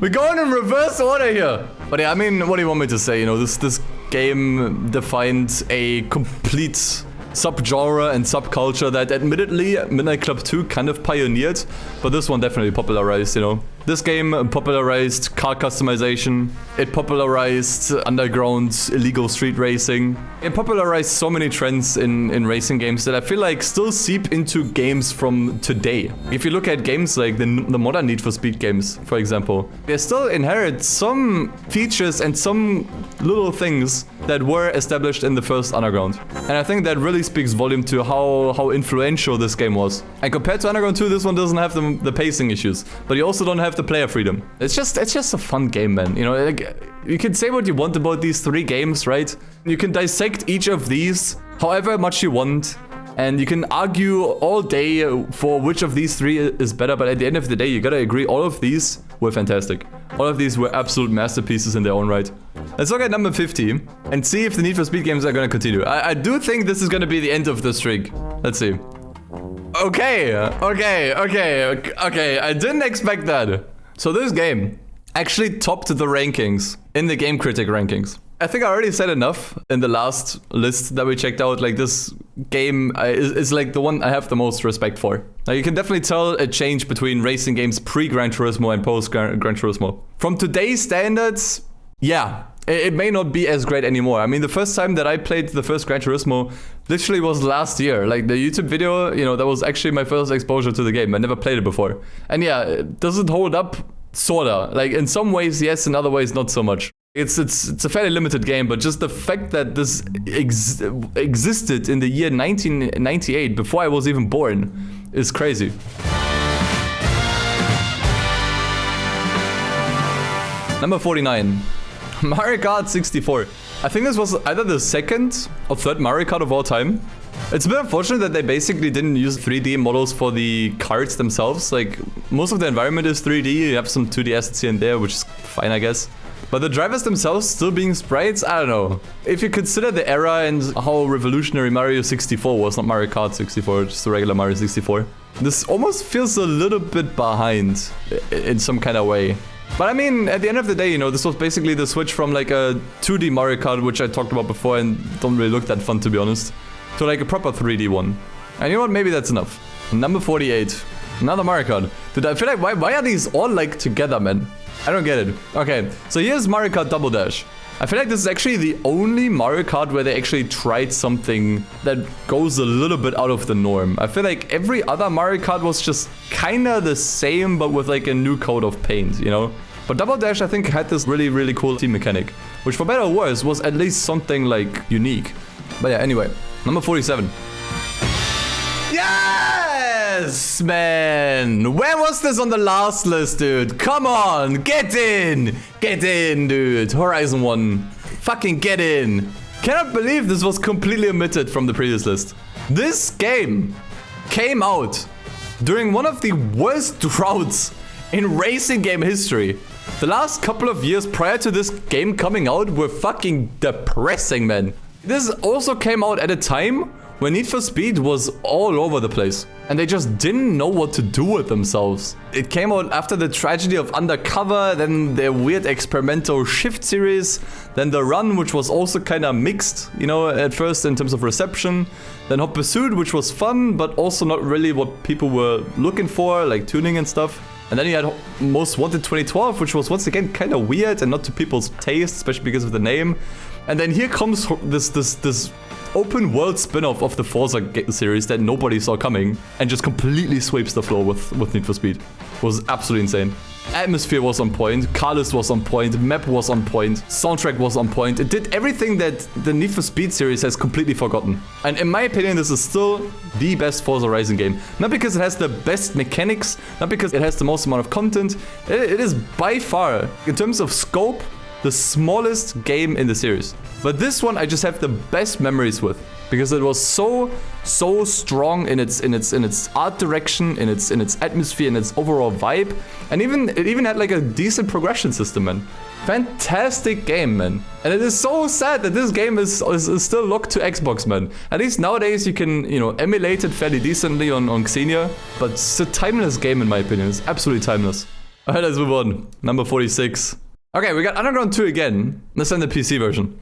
We're going in reverse order here. But yeah, I mean, what do you want me to say? You know, this game defined a complete subgenre and subculture that admittedly Midnight Club 2 kind of pioneered, but this one definitely popularized, you know. This game popularized car customization, it popularized underground illegal street racing, it popularized so many trends in racing games that I feel like still seep into games from today. If you look at games like the modern Need for Speed games, for example, they still inherit some features and some little things that were established in the first Underground. And I think that really speaks volume to how influential this game was. And compared to Underground 2, this one doesn't have the pacing issues, but you also don't have the player freedom. It's just a fun game, man. You know, like, you can say what you want about these 3 games, right? You can dissect each of these however much you want, and you can argue all day for which of these 3 is better, but at the end of the day, you gotta agree all of these were fantastic. All of these were absolute masterpieces in their own right. Let's look at number 50 and see if the Need for Speed games are gonna continue. I do think this is gonna be the end of the streak. Let's see. Okay, I didn't expect that. So this game actually topped the rankings in the Gamecritic rankings. I think I already said enough in the last list that we checked out. Like, this game is like the one I have the most respect for. Now, you can definitely tell a change between racing games pre-Gran Turismo and post-Gran Turismo. From today's standards, yeah, it may not be as great anymore. I mean, the first time that I played the first Gran Turismo literally was last year. Like, the YouTube video, you know, that was actually my first exposure to the game. I never played it before. And yeah, does it hold up? Sorta. Like, in some ways, yes, in other ways, not so much. It's a fairly limited game, but just the fact that this existed in the year 1998, before I was even born, is crazy. Number 49. Mario Kart 64. I think this was either the second or third Mario Kart of all time. It's a bit unfortunate that they basically didn't use 3D models for the karts themselves. Like, most of the environment is 3D, you have some 2D assets here and there, which is fine, I guess. But the drivers themselves still being sprites, I don't know. If you consider the era and how revolutionary Mario 64 was, not Mario Kart 64, just the regular Mario 64, this almost feels a little bit behind in some kind of way. But I mean, at the end of the day, you know, this was basically the switch from like a 2D Mario Kart, which I talked about before and don't really look that fun, to be honest, to like a proper 3D one. And you know what, maybe that's enough. Number 48, another Mario Kart. Dude, I feel like, why are these all like together, man? I don't get it. Okay, so here's Mario Kart Double Dash. I feel like this is actually the only Mario Kart where they actually tried something that goes a little bit out of the norm. I feel like every other Mario Kart was just kinda the same, but with like a new coat of paint, you know? But Double Dash, I think, had this really, really cool team mechanic, which for better or worse was at least something like unique. But yeah, anyway, number 47. Yes, man! Where was this on the last list, dude? Come on, get in! Get in, dude. Horizon 1. Fucking get in. Cannot believe this was completely omitted from the previous list. This game came out during one of the worst droughts in racing game history. The last couple of years prior to this game coming out were fucking depressing, man. This also came out at a time when Need for Speed was all over the place, and they just didn't know what to do with themselves. It came out after the tragedy of Undercover, then their weird experimental Shift series, then The Run, which was also kind of mixed, you know, at first in terms of reception, then Hot Pursuit, which was fun, but also not really what people were looking for, like tuning and stuff. And then you had Most Wanted 2012, which was once again kind of weird and not to people's taste, especially because of the name. And then here comes this open world spin-off of the Forza series that nobody saw coming and just completely sweeps the floor with Need for Speed. It was absolutely insane. Atmosphere was on point, car list was on point, map was on point, soundtrack was on point. It did everything that the Need for Speed series has completely forgotten. And in my opinion, this is still the best Forza Horizon game. Not because it has the best mechanics, not because it has the most amount of content. It is by far, in terms of scope, the smallest game in the series. But this one I just have the best memories with, because it was so strong in its art direction, in its atmosphere, in its overall vibe, and it even had like a decent progression system, man. Fantastic game, man. And it is so sad that this game is still locked to Xbox, man. At least nowadays you can, you know, emulate it fairly decently on Xenia, but it's a timeless game in my opinion. It's absolutely timeless. Alright, let's move on. Number 46. Okay, we got Underground 2 again. Let's send the PC version.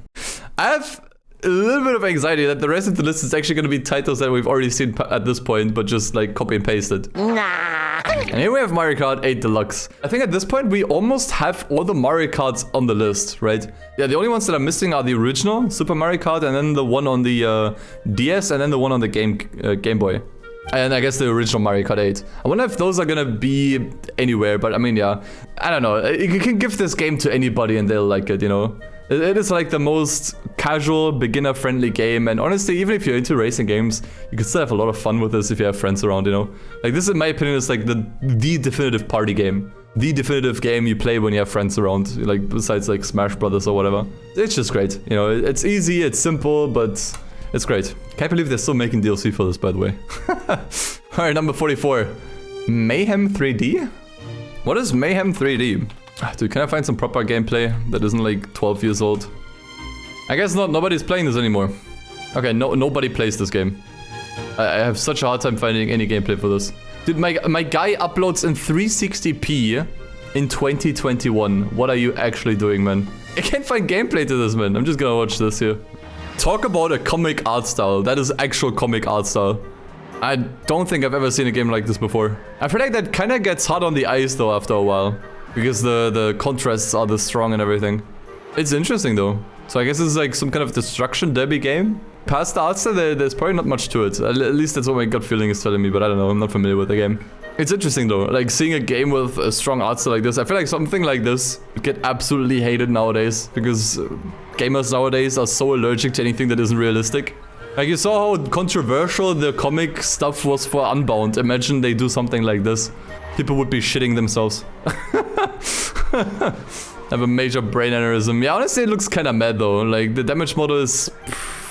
I have a little bit of anxiety that the rest of the list is actually going to be titles that we've already seen at this point, but just like copy and pasted. Nah. And here we have Mario Kart 8 Deluxe. I think at this point we almost have all the Mario Karts on the list, right? Yeah, the only ones that are missing are the original Super Mario Kart, and then the one on the DS, and then the one on the Game Boy. And I guess the original Mario Kart 8. I wonder if those are gonna be anywhere, but I mean, yeah. I don't know. You can give this game to anybody and they'll like it, you know? It is like the most casual, beginner-friendly game. And honestly, even if you're into racing games, you can still have a lot of fun with this if you have friends around, you know? Like, this, in my opinion, is like the definitive party game. The definitive game you play when you have friends around, like, besides like Smash Brothers or whatever. It's just great. You know, it's easy, it's simple, but it's great. Can't believe they're still making DLC for this, by the way. Alright, number 44. Mayhem 3D? What is Mayhem 3D? Dude, can I find some proper gameplay that isn't like 12 years old? I guess not. Nobody's playing this anymore. Okay, nobody plays this game. I have such a hard time finding any gameplay for this. Dude, my guy uploads in 360p in 2021. What are you actually doing, man? I can't find gameplay to this, man. I'm just gonna watch this here. Talk about a comic art style. That is actual comic art style. I don't think I've ever seen a game like this before. I feel like that kind of gets hard on the eyes though after a while. Because the contrasts are this strong and everything. It's interesting though. So I guess this is like some kind of destruction derby game. Past the art style, there's probably not much to it. At least that's what my gut feeling is telling me, but I don't know. I'm not familiar with the game. It's interesting though, like seeing a game with a strong art style like this. I feel like something like this would get absolutely hated nowadays because gamers nowadays are so allergic to anything that isn't realistic. Like you saw how controversial the comic stuff was for Unbound. Imagine they do something like this. People would be shitting themselves. Have a major brain aneurysm. Yeah, honestly it looks kind of mad though. Like the damage model is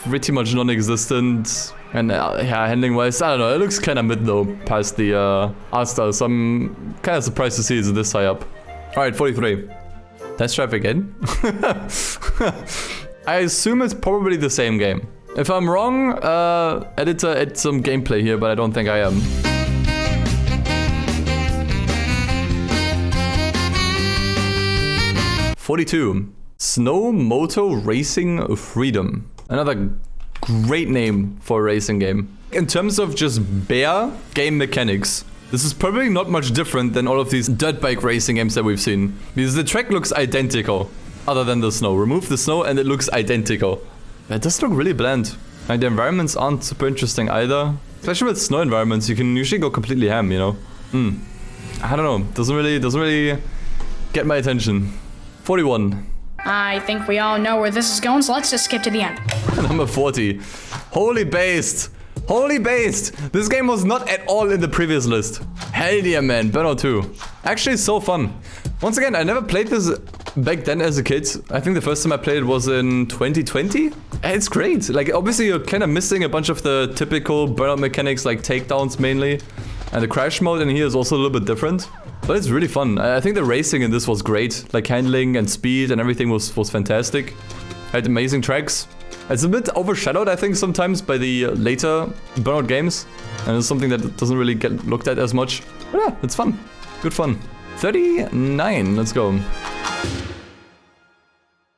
pretty much non-existent. And yeah, handling wise, I don't know, it looks kind of mid though, past the art style, so I'm kind of surprised to see it's this high up. Alright, 43. Test drive again? I assume it's probably the same game. If I'm wrong, editor, add some gameplay here, but I don't think I am. (42) Snow Moto Racing Freedom. Another great name for a racing game. In terms of just bare game mechanics, this is probably not much different than all of these dirt bike racing games that we've seen. Because the track looks identical, other than the snow. Remove the snow and it looks identical. It does look really bland. Like the environments aren't super interesting either. Especially with snow environments, you can usually go completely ham, you know? I don't know, doesn't really get my attention. 41. I think we all know where this is going, so let's just skip to the end. Number 40. Holy based. Holy based. This game was not at all in the previous list. Hell yeah, man. Burnout 2. Actually, so fun. Once again, I never played this back then as a kid. I think the first time I played it was in 2020. It's great. Like, obviously, you're kind of missing a bunch of the typical Burnout mechanics, like takedowns mainly. And the crash mode in here is also a little bit different. But it's really fun. I think the racing in this was great. Like handling and speed and everything was fantastic. Had amazing tracks. It's a bit overshadowed, I think, sometimes by the later Burnout games. And it's something that doesn't really get looked at as much. But yeah, it's fun. Good fun. 39. Let's go.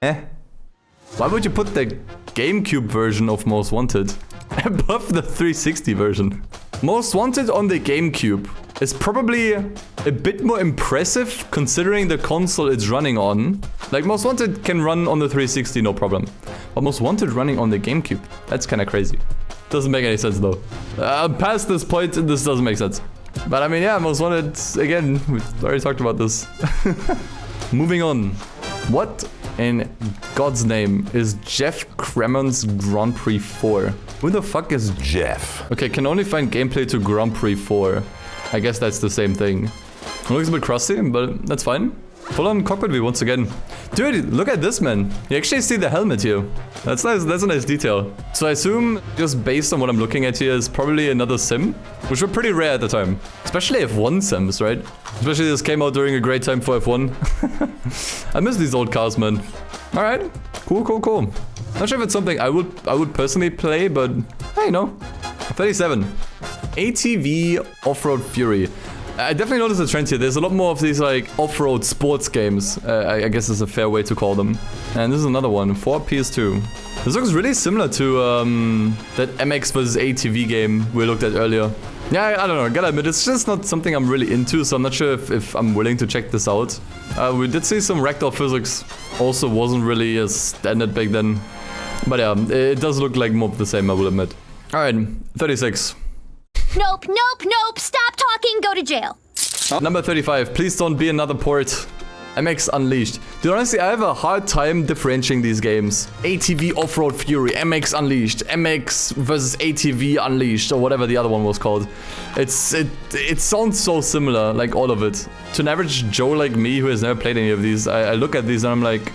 Why would you put the GameCube version of Most Wanted above the 360 version? Most Wanted on the GameCube is probably a bit more impressive considering the console it's running on. Like, Most Wanted can run on the 360, no problem. But Most Wanted running on the GameCube, that's kind of crazy. Doesn't make any sense though. Past this point, this doesn't make sense. But I mean, yeah, Most Wanted, again, we already talked about this. Moving on. What in God's name is Jeff Cremon's Grand Prix 4? Who the fuck is Jeff? Okay, can only find gameplay to Grand Prix 4. I guess that's the same thing. It looks a bit crusty, but that's fine. Full on cockpit view once again. Dude, look at this, man. You actually see the helmet here. That's nice. That's a nice detail. So I assume, just based on what I'm looking at here, is probably another sim, which were pretty rare at the time. Especially F1 sims, right? Especially this came out during a great time for F1. I miss these old cars, man. All right, cool, cool, cool. Not sure if it's something I would personally play, but hey, you know. 37. ATV Off-Road Fury. I definitely noticed a trend here. There's a lot more of these like off-road sports games. I guess is a fair way to call them. And this is another one for PS2. This looks really similar to that MX vs ATV game we looked at earlier. Yeah, I don't know. Gotta admit, it's just not something I'm really into, so I'm not sure if I'm willing to check this out. We did see some ragdoll physics. Also wasn't really a standard back then. But yeah, it does look like more of the same, I will admit. Alright, 36. Nope, nope, nope. Stop talking, go to jail. Number 35. Please don't be another port. MX Unleashed. Dude, honestly, I have a hard time differentiating these games. ATV Off-Road Fury, MX Unleashed, MX versus ATV Unleashed, or whatever the other one was called. It sounds so similar, like all of it. To an average Joe like me who has never played any of these, I look at these and I'm like,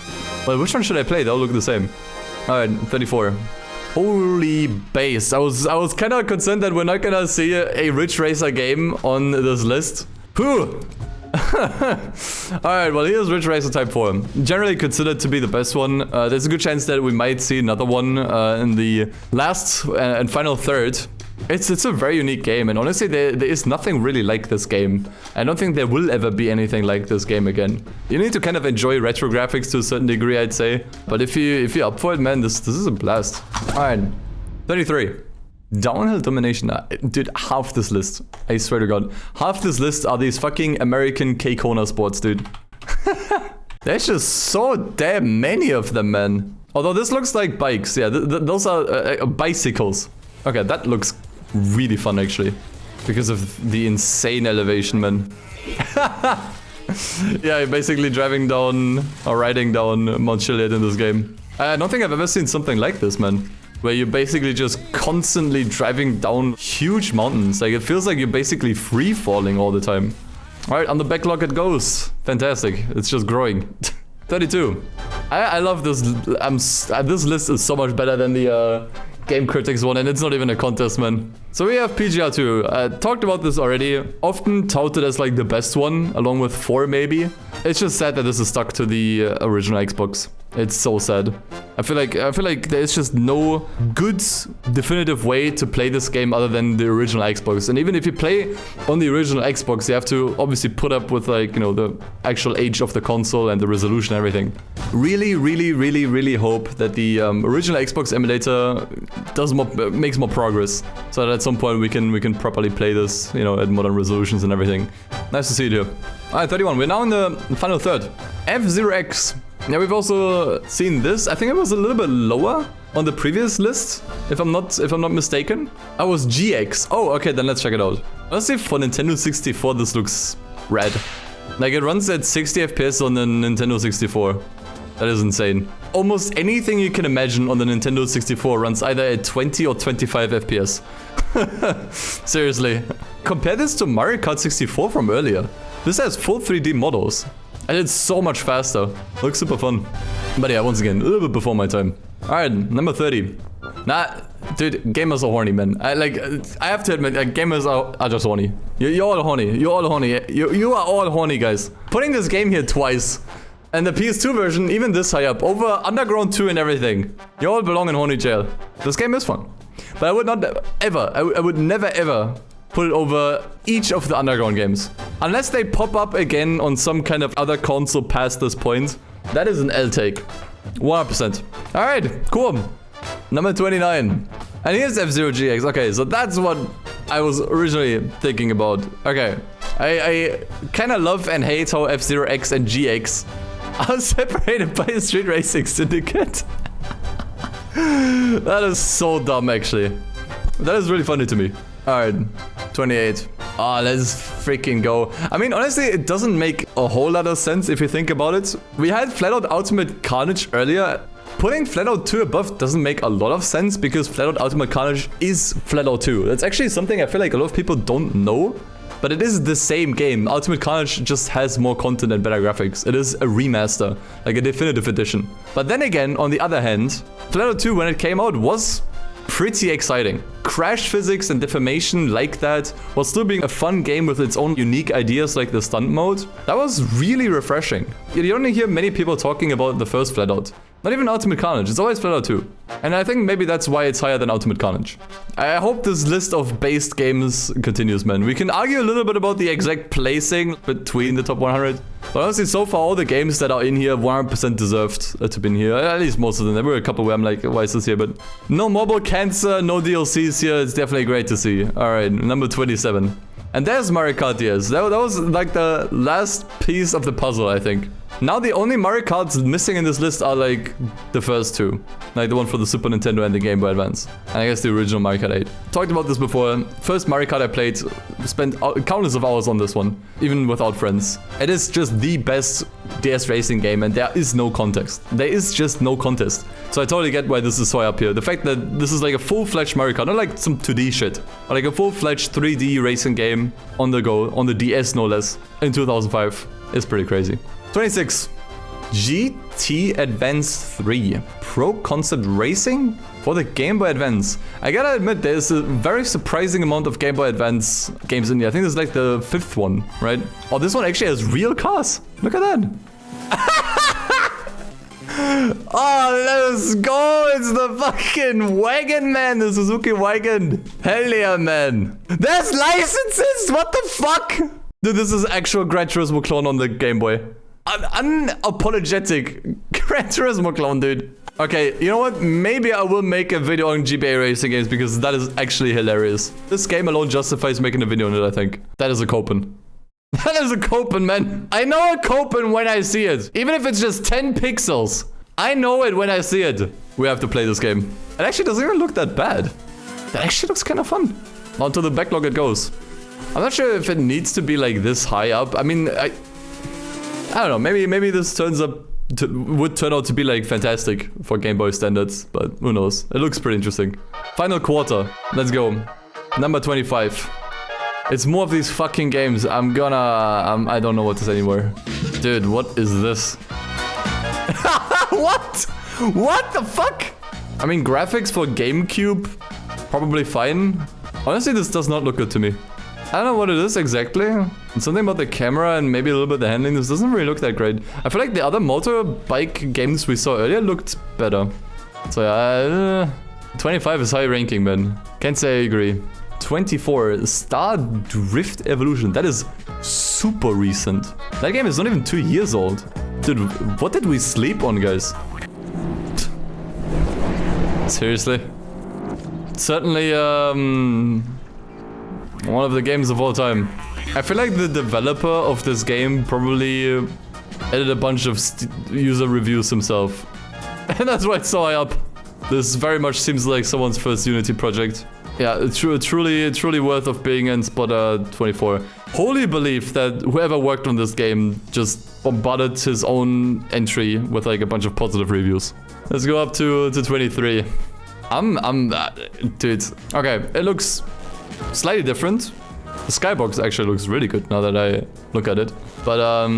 well, which one should I play? They all look the same. Alright, 34. Holy base. I was kind of concerned that we're not gonna see a Ridge Racer game on this list. Whew. Alright, well here's Ridge Racer Type 4. Generally considered to be the best one. There's a good chance that we might see another one in the last and final third. It's a very unique game, and honestly there is nothing really like this game. I don't think there will ever be anything like this game again. You need to kind of enjoy retro graphics to a certain degree, I'd say. But if you're up for it, man, this is a blast. Alright, 33. Downhill Domination. Dude, half this list, I swear to God, half this list are these fucking American K-Kona sports, dude. There's just so damn many of them, man. Although this looks like bikes, yeah, those are bicycles. Okay, that looks really fun, actually. Because of the insane elevation, man. Yeah, you're basically driving down or riding down Mount Chiliad in this game. I don't think I've ever seen something like this, man. Where you're basically just constantly driving down huge mountains. Like, it feels like you're basically free-falling all the time. Alright, on the backlog it goes. Fantastic. It's just growing. 32. I love this. This list is so much better than the Game Critics one, and it's not even a contest, man. So we have PGR2. Talked about this already. Often touted as like the best one, along with 4 maybe. It's just sad that this is stuck to the original Xbox. It's so sad. I feel like there's just no good definitive way to play this game other than the original Xbox. And even if you play on the original Xbox, you have to obviously put up with, like, you know, the actual age of the console and the resolution and everything. Really, really, really, really hope that the original Xbox emulator makes more progress, so that at some point we can properly play this, you know, at modern resolutions and everything. Nice to see it here. Alright, 31. We're now in the final third. F-Zero X. Yeah, we've also seen this. I think it was a little bit lower on the previous list, if I'm not mistaken. I was GX. Oh, okay, then let's check it out. Honestly, for Nintendo 64, this looks rad. Like, it runs at 60 FPS on the Nintendo 64. That is insane. Almost anything you can imagine on the Nintendo 64 runs either at 20 or 25 FPS. Seriously. Compare this to Mario Kart 64 from earlier. This has full 3D models. And it's so much faster. Looks super fun. But yeah, once again, a little bit before my time. Alright, number 30. Nah, dude, gamers are horny, man. I have to admit, gamers are just horny. You're all horny. You're all horny. You are all horny, guys. Putting this game here twice. And the PS2 version, even this high up, over Underground 2 and everything. You all belong in horny jail. This game is fun. But I would not ever, I would never ever put it over each of the Underground games. Unless they pop up again on some kind of other console past this point. That is an L take. 100%. Alright, cool. Number 29. And here's F-Zero GX. Okay, so that's what I was originally thinking about. Okay. I kind of love and hate how F-Zero X and GX are separated by a Street Racing Syndicate. That is so dumb, actually. That is really funny to me. Alright, 28. Ah, let's freaking go. I mean, honestly, it doesn't make a whole lot of sense if you think about it. We had Flatout Ultimate Carnage earlier. Putting Flatout 2 above doesn't make a lot of sense because Flatout Ultimate Carnage is Flatout 2. That's actually something I feel like a lot of people don't know. But it is the same game. Ultimate Carnage just has more content and better graphics. It is a remaster, like a definitive edition. But then again, on the other hand, Flatout 2, when it came out, was pretty exciting. Crash physics and deformation like that, while still being a fun game with its own unique ideas like the stunt mode. That was really refreshing. You don't hear many people talking about the first Flatout. Not even Ultimate Carnage, it's always Flatout 2. And I think maybe that's why it's higher than Ultimate Carnage. I hope this list of based games continues, man. We can argue a little bit about the exact placing between the top 100. But honestly, so far, all the games that are in here 100% deserved to be in here. At least most of them. There were a couple where I'm like, why is this here? But no mobile cancer, no DLCs here. It's definitely great to see. Alright, number 27. And there's Mario Kart DS. That was like the last piece of the puzzle, I think. Now the only Mario Karts missing in this list are like the first two. Like the one for the Super Nintendo and the Game Boy Advance. And I guess the original Mario Kart 8. Talked about this before. First Mario Kart I played, spent countless of hours on this one. Even without friends. It is just the best DS racing game and there is no contest. There is just no contest. So I totally get why this is so up here. The fact that this is like a full-fledged Mario Kart, not like some 2D shit. But like a full-fledged 3D racing game on the go, on the DS no less, in 2005 is pretty crazy. 26. GT Advance 3. Pro Concept Racing for the Game Boy Advance. I gotta admit, there's a very surprising amount of Game Boy Advance games in here. I think this is like the 5th one, right? Oh, this one actually has real cars. Look at that. Oh, let's go. It's the fucking wagon, man. The Suzuki wagon. Hell yeah, man. There's licenses. What the fuck? Dude, this is actual Gran Turismo clone on the Game Boy. An unapologetic Gran Turismo clone, dude. Okay, you know what? Maybe I will make a video on GBA racing games because that is actually hilarious. This game alone justifies making a video on it, I think. That is a Copen. That is a Copen, man. I know a Copen when I see it. Even if it's just 10 pixels. I know it when I see it. We have to play this game. It actually doesn't even look that bad. That actually looks kind of fun. Onto the backlog it goes. I'm not sure if it needs to be like this high up. I mean, I don't know. Maybe this would turn out to be like fantastic for Game Boy standards, but who knows? It looks pretty interesting. Final quarter. Let's go. Number 25. It's more of these fucking games. I don't know what to say anymore. Dude, what is this? What? What the fuck? I mean, graphics for GameCube, probably fine. Honestly, this does not look good to me. I don't know what it is exactly. It's something about the camera and maybe a little bit the handling. This doesn't really look that great. I feel like the other motorbike games we saw earlier looked better. So yeah, 25 is high ranking, man. Can't say I agree. 24, Star Drift Evolution. That is super recent. That game is not even 2 years old. Dude, what did we sleep on, guys? Seriously? Certainly, one of the games of all time. I feel like the developer of this game probably added a bunch of user reviews himself. And that's why it's so high up. This very much seems like someone's first Unity project. Yeah, truly worth of being in spot 24. Wholly believe that whoever worked on this game just bombarded his own entry with like a bunch of positive reviews. Let's go up to 23. Dude. Okay, it looks slightly different. The skybox actually looks really good now that I look at it. But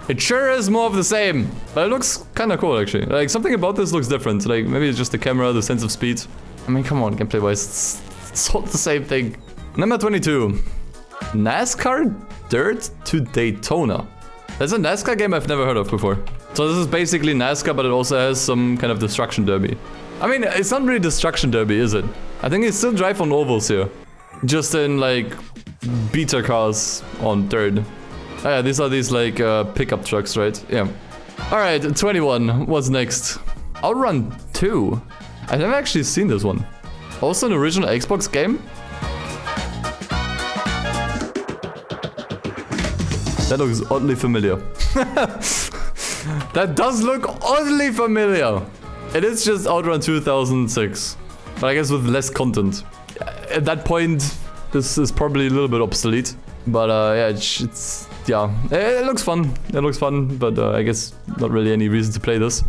it sure is more of the same. But it looks kind of cool actually. Like something about this looks different. Like maybe it's just the camera, the sense of speed. I mean, come on, gameplay wise, it's all the same thing. Number 22. Nascar Dirt to Daytona. That's a NASCAR game I've never heard of before. So this is basically NASCAR, but it also has some kind of destruction derby. I mean, it's not really destruction derby, is it? I think you still drive on ovals here. Just in like beta cars on dirt. Oh yeah, these are these like pickup trucks, right? Yeah. Alright, 21. What's next? Outrun 2. I've never actually seen this one. Also an original Xbox game? That looks oddly familiar. That does look oddly familiar. It is just Outrun 2006. But I guess with less content. At that point, This is probably a little bit obsolete. But yeah, it looks fun. It looks fun, but I guess not really any reason to play this.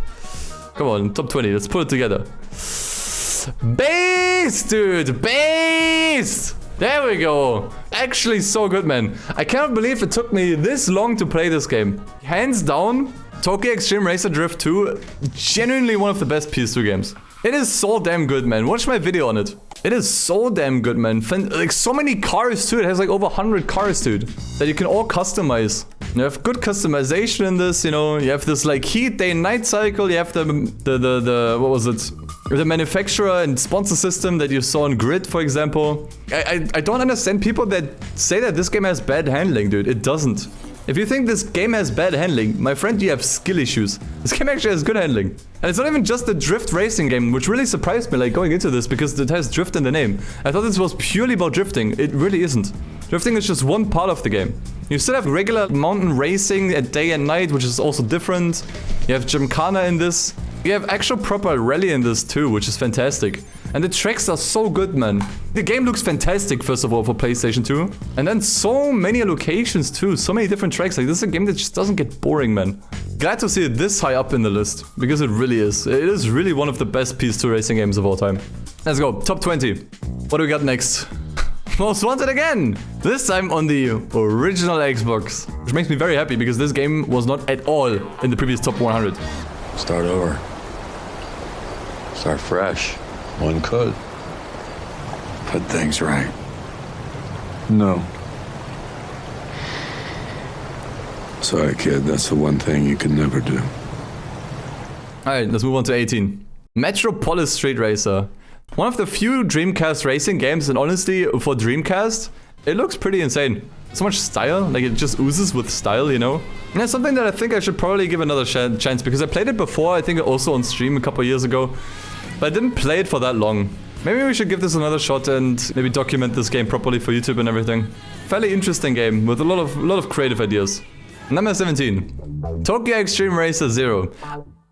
Come on, top 20. Let's put it together. Beast, dude, beast. There we go. Actually, so good, man. I cannot believe it took me this long to play this game. Hands down, Tokyo Extreme Racer Drift 2, genuinely one of the best PS2 games. It is so damn good, man. Watch my video on it. It is so damn good, man. Like, so many cars, too. It has like over 100 cars, dude, that you can all customize. You have good customization in this, you know. You have this like heat, day and night cycle. You have the what was it? The manufacturer and sponsor system that you saw on Grid, for example. I don't understand people that say that this game has bad handling, dude. It doesn't. If you think this game has bad handling, my friend, you have skill issues. This game actually has good handling. And it's not even just a drift racing game, which really surprised me, like, going into this, because it has drift in the name. I thought this was purely about drifting. It really isn't. Drifting is just one part of the game. You still have regular mountain racing at day and night, which is also different. You have Gymkhana in this. You have actual proper rally in this too, which is fantastic. And the tracks are so good, man. The game looks fantastic, first of all, for PlayStation 2. And then so many locations too, so many different tracks. Like, this is a game that just doesn't get boring, man. Glad to see it this high up in the list, because it really is. It is really one of the best PS2 racing games of all time. Let's go, top 20. What do we got next? Most Wanted again! This time on the original Xbox. Which makes me very happy, because this game was not at all in the previous top 100. Start over. Start fresh. One could. Put things right. No. Sorry, kid. That's the one thing you can never do. Alright, let's move on to 18. Metropolis Street Racer. One of the few Dreamcast racing games, and honestly, for Dreamcast, it looks pretty insane. So much style, like it just oozes with style, you know? And that's something that I think I should probably give another chance, because I played it before, I think also on stream a couple years ago. But I didn't play it for that long. Maybe we should give this another shot and maybe document this game properly for YouTube and everything. Fairly interesting game with a lot of creative ideas. Number 17. Tokyo Extreme Racer 0.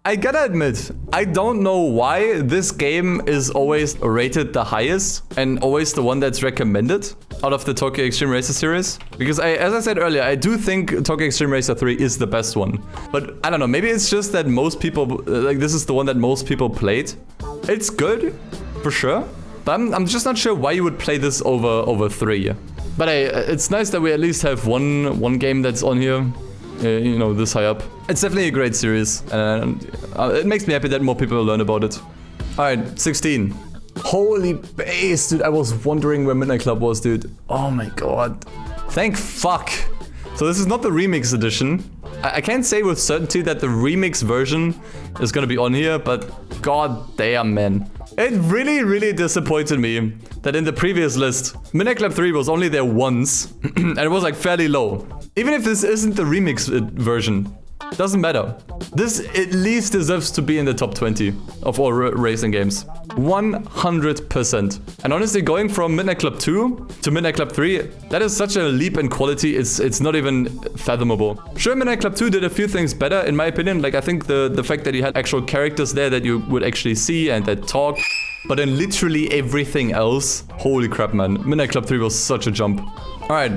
I gotta admit, I don't know why this game is always rated the highest and always the one that's recommended out of the Tokyo Extreme Racer series. Because as I said earlier, I do think Tokyo Extreme Racer 3 is the best one. But I don't know, maybe it's just that most people, like, this is the one that most people played. It's good, for sure. But I'm just not sure why you would play this over 3. But hey, it's nice that we at least have one game that's on here. You know, this high up. It's definitely a great series, and it makes me happy that more people learn about it. Alright, 16. Holy base, dude. I was wondering where Midnight Club was, dude. Oh my god. Thank fuck. So this is not the remix edition. I can't say with certainty that the remix version is gonna be on here, but god damn, man. It really, really disappointed me that in the previous list, Midnight Club 3 was only there once, and it was like fairly low. Even if this isn't the remix version, doesn't matter. This at least deserves to be in the top 20 of all racing games. 100%. And honestly, going from Midnight Club 2 to Midnight Club 3, that is such a leap in quality, it's not even fathomable. Sure, Midnight Club 2 did a few things better, in my opinion. Like, I think the fact that you had actual characters there that you would actually see and that talk. But then literally everything else, holy crap, man. Midnight Club 3 was such a jump. Alright,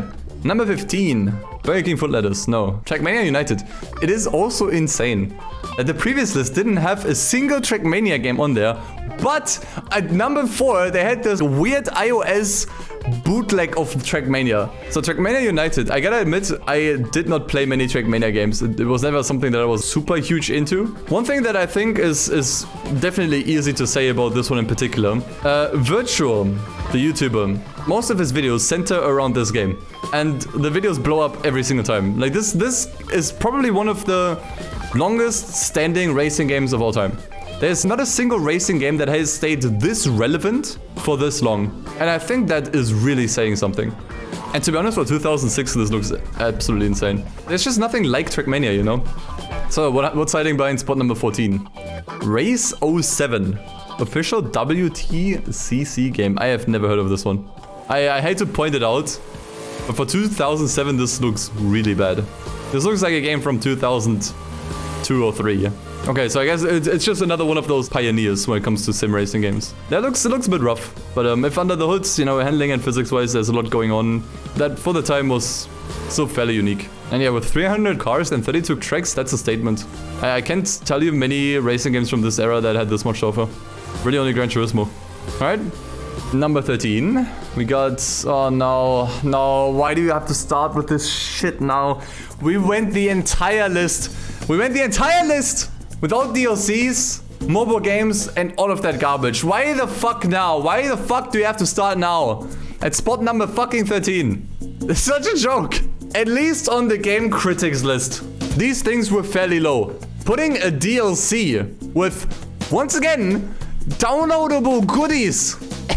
number 15. Burger King Foot Lettuce, no. Trackmania United. It is also insane that the previous list didn't have a single Trackmania game on there, but at number 4 they had this weird iOS bootleg of Trackmania. So Trackmania United, I gotta admit, I did not play many Trackmania games. It was never something that I was super huge into. One thing that I think is definitely easy to say about this one in particular, Virtual, the YouTuber, most of his videos center around this game. And the videos blow up every single time. Like, this is probably one of the longest standing racing games of all time. There's not a single racing game that has stayed this relevant for this long. And I think that is really saying something. And to be honest, for 2006, this looks absolutely insane. There's just nothing like Trackmania, you know? So, what's hiding behind spot number 14? Race 07. Official WTCC game. I have never heard of this one. I hate to point it out, but for 2007, this looks really bad. This looks like a game from 2002 or 3. Okay, so I guess it's just another one of those pioneers when it comes to sim racing games. That looks a bit rough, but if under the hoods, you know, handling and physics-wise, there's a lot going on. That for the time was still fairly unique. And yeah, with 300 cars and 32 tracks, that's a statement. I can't tell you many racing games from this era that had this much to offer. Really only Gran Turismo. All right. Number 13, we got, oh no, why do you have to start with this shit now? We went the entire list without DLCs, mobile games, and all of that garbage. Why the fuck now? Why the fuck do you have to start now? At spot number fucking 13. It's such a joke. At least on the Game Critics list, these things were fairly low. Putting a DLC with, once again, downloadable goodies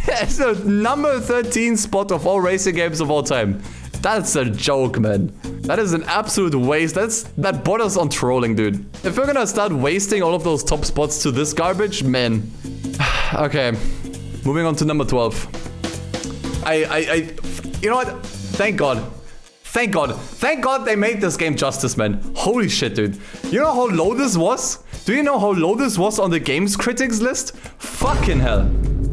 as the number 13 spot of all racing games of all time. That's a joke, man. That is an absolute waste. That borders on trolling, dude. If we're gonna start wasting all of those top spots to this garbage, man. Okay, moving on to number 12. You know what? Thank God they made this game justice, man. Holy shit, dude. You know how low this was? Do you know how low this was on the Games Critics list? Fucking hell.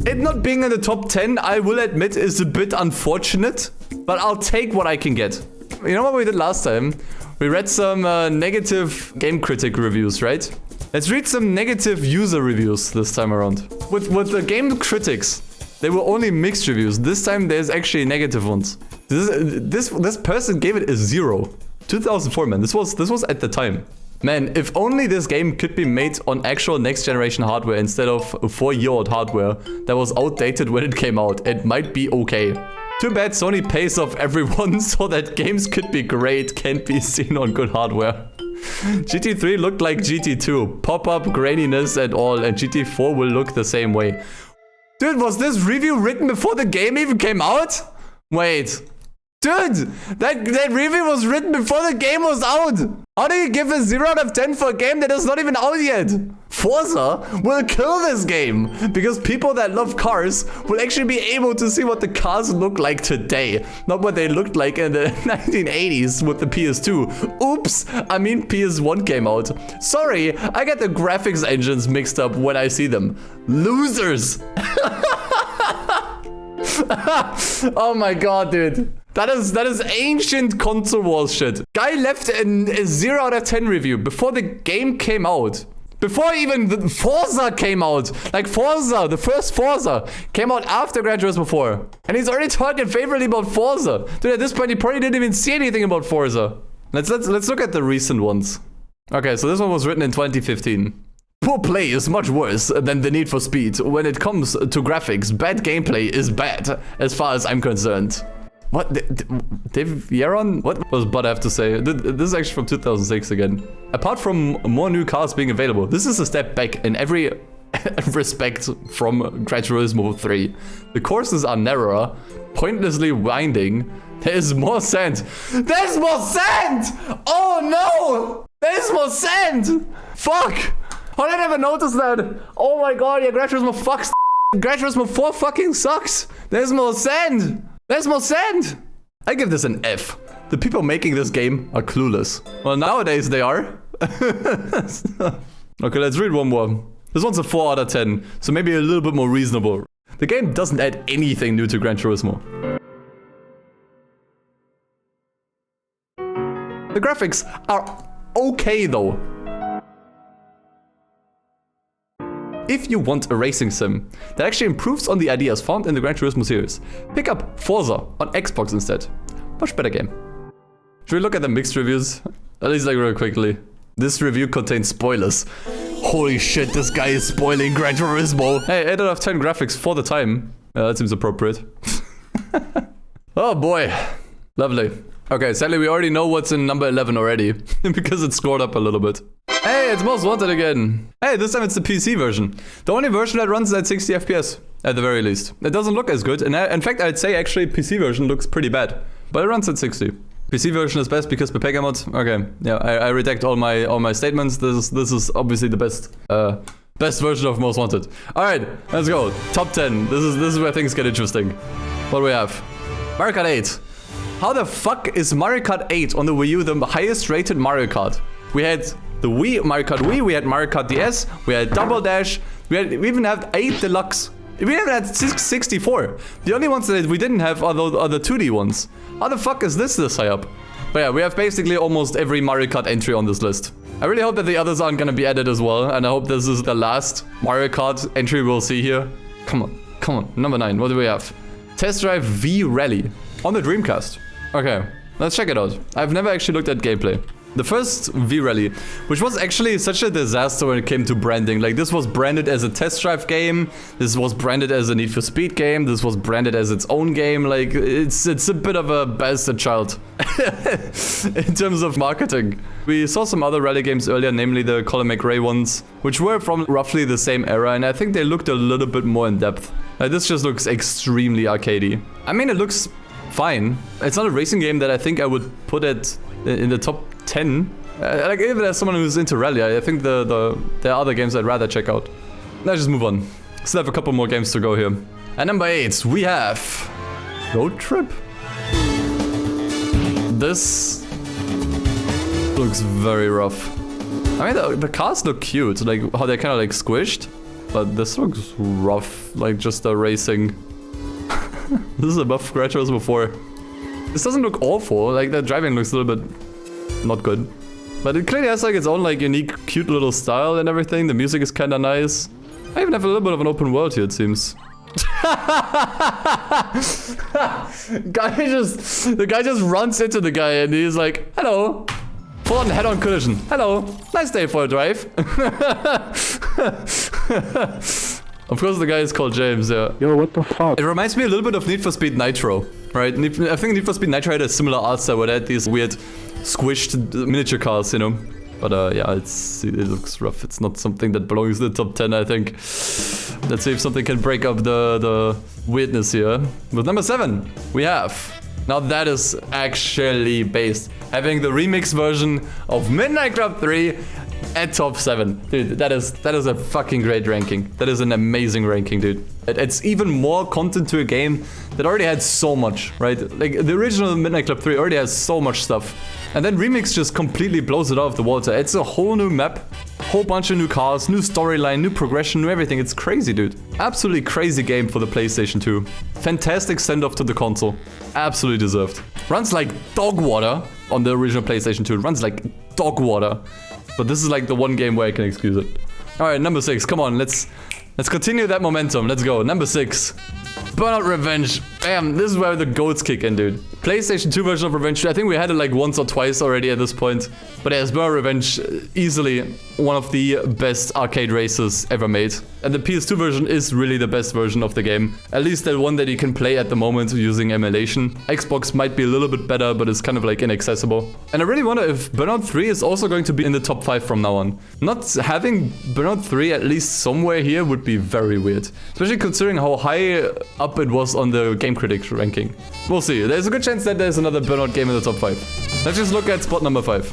It not being in the top 10, I will admit, is a bit unfortunate, but I'll take what I can get. You know what we did last time? We read some negative Game Critic reviews, right? Let's read some negative user reviews this time around. With the Game Critics, they were only mixed reviews. This time there's actually negative ones. This person gave it a 0. 2004, man. This was at the time. Man, if only this game could be made on actual next generation hardware instead of a 4-year-old hardware that was outdated when it came out, it might be okay. Too bad Sony pays off everyone so that games could be great can't be seen on good hardware. GT3 looked like GT2, pop-up, graininess and all, and GT4 will look the same way. Dude, was this review written before the game even came out? Wait. Dude, that review was written before the game was out. How do you give a 0 out of 10 for a game that is not even out yet? Forza will kill this game because people that love cars will actually be able to see what the cars look like today, not what they looked like in the 1980s with the PS2. Oops, I mean PS1 came out. Sorry, I get the graphics engines mixed up when I see them. Losers. Oh my god, dude. That is ancient console wars shit. Guy left a 0 out of 10 review before the game came out. Before even the Forza came out. Like Forza, the first Forza, came out after Gran Turismo 4. And he's already talking favorably about Forza. Dude, at this point, he probably didn't even see anything about Forza. Let's look at the recent ones. Okay, so this one was written in 2015. Poor play is much worse than the Need for Speed. When it comes to graphics, bad gameplay is bad, as far as I'm concerned. What? Dave Yaron? What does Bud have to say? This is actually from 2006 again. Apart from more new cars being available, this is a step back in every respect from Gran Turismo 3. The courses are narrower, pointlessly winding. There's more sand. There's more sand! Oh no! There's more sand! Fuck! How did I never notice that? Oh my god, yeah, Gran Turismo fucks. Gran Turismo 4 fucking sucks. There's more sand. There's more sand! I give this an F. The people making this game are clueless. Well, nowadays they are. Okay, let's read one more. This one's a 4 out of 10, so maybe a little bit more reasonable. The game doesn't add anything new to Gran Turismo. The graphics are okay though. If you want a racing sim that actually improves on the ideas found in the Gran Turismo series, pick up Forza on Xbox instead. Much better game. Should we look at the mixed reviews? At least like real quickly. This review contains spoilers. Holy shit, this guy is spoiling Gran Turismo. Hey, 8 out of 10 graphics for the time. That seems appropriate. Oh boy. Lovely. Okay, sadly we already know what's in number 11 already. Because it scored up a little bit. Hey, it's Most Wanted again. Hey, this time it's the PC version. The only version that runs at 60 FPS, at the very least. It doesn't look as good, and in fact I'd say actually PC version looks pretty bad. But it runs at 60. PC version is best because Pepega mod. Okay, yeah, I redact all my statements. This is obviously the best version of Most Wanted. Alright, let's go. Top 10. This is where things get interesting. What do we have? Mario Kart 8. How the fuck is Mario Kart 8 on the Wii U the highest rated Mario Kart? We had the Wii, Mario Kart Wii, we had Mario Kart DS, we had Double Dash, we even had 8 Deluxe. We even had 64. The only ones that we didn't have are the 2D ones. How the fuck is this high up? But yeah, we have basically almost every Mario Kart entry on this list. I really hope that the others aren't gonna be added as well, and I hope this is the last Mario Kart entry we'll see here. Come on, number 9, what do we have? Test Drive V Rally on the Dreamcast. Okay, let's check it out. I've never actually looked at gameplay. The first V Rally, which was actually such a disaster when it came to branding. Like, this was branded as a test drive game. This was branded as a Need for Speed game. This was branded as its own game. Like, it's a bit of a bastard child in terms of marketing. We saw some other rally games earlier, namely the Colin McRae ones, which were from roughly the same era, and I think they looked a little bit more in depth. This just looks extremely arcadey. I mean, it looks fine. It's not a racing game that I think I would put it in the top 10. Like, even as someone who's into rally, I think there are other games I'd rather check out. Let's just move on. Still have a couple more games to go here. At number 8, we have Road Trip. This looks very rough. I mean, the cars look cute, like how they're kind of like squished, but this looks rough, like just the racing. This is above Scratchers before. This doesn't look awful, like the driving looks a little bit not good. But it clearly has like its own like unique, cute little style and everything. The music is kind of nice. I even have a little bit of an open world here, it seems. The guy just runs into the guy and he's like, hello. Full on head-on collision. Hello. Nice day for a drive. Of course the guy is called James, yeah. Yo, what the fuck? It reminds me a little bit of Need for Speed Nitro, right? I think Need for Speed Nitro had a similar art style where they had these weird squished miniature cars, you know? But yeah, it looks rough. It's not something that belongs in the top 10, I think. Let's see if something can break up the weirdness here. With number 7, we have... Now that is actually based. Having the remix version of Midnight Club 3 at top 7. Dude, that is a fucking great ranking. That is an amazing ranking, dude. It's even more content to a game that already had so much, right? Like, the original Midnight Club 3 already has so much stuff. And then Remix just completely blows it out of the water. It's a whole new map, whole bunch of new cars, new storyline, new progression, new everything. It's crazy, dude. Absolutely crazy game for the PlayStation 2. Fantastic send-off to the console. Absolutely deserved. Runs like dog water on the original PlayStation 2. It runs like dog water. But this is like the one game where I can excuse it. Alright, number 6. Come on, let's continue that momentum. Let's go. Number 6. Burnout Revenge. Damn, this is where the goats kick in, dude. PlayStation 2 version of Revenge. I think we had it like once or twice already at this point. But yeah, Burnout Revenge, easily one of the best arcade races ever made. And the PS2 version is really the best version of the game. At least the one that you can play at the moment using emulation. Xbox might be a little bit better, but it's kind of like inaccessible. And I really wonder if Burnout 3 is also going to be in the top 5 from now on. Not having Burnout 3 at least somewhere here would be very weird. Especially considering how high up it was on the Gamertag ranking. We'll see. There's a good chance that there's another Burnout game in the top 5. Let's just look at spot number 5.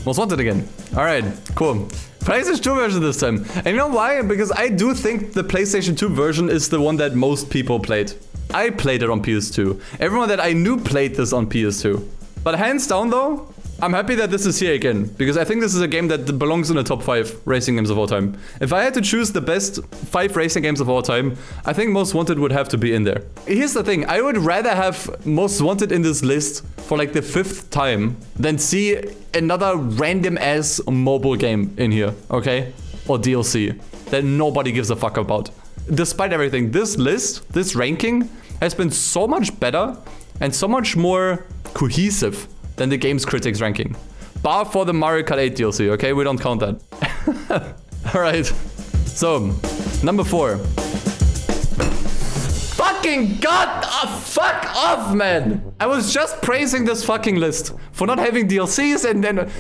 Most Wanted again. Alright, cool. PlayStation 2 version this time. And you know why? Because I do think the PlayStation 2 version is the one that most people played. I played it on PS2. Everyone that I knew played this on PS2. But hands down though, I'm happy that this is here again, because I think this is a game that belongs in the top 5 racing games of all time. If I had to choose the best 5 racing games of all time, I think Most Wanted would have to be in there. Here's the thing, I would rather have Most Wanted in this list for like the 5th time than see another random ass mobile game in here, okay? Or DLC that nobody gives a fuck about. Despite everything, this list, this ranking, has been so much better and so much more cohesive than the Games Critics ranking. Bar for the Mario Kart 8 DLC, okay? We don't count that. Alright. So, number 4. Fucking god! Fuck off, man! I was just praising this fucking list for not having DLCs and then...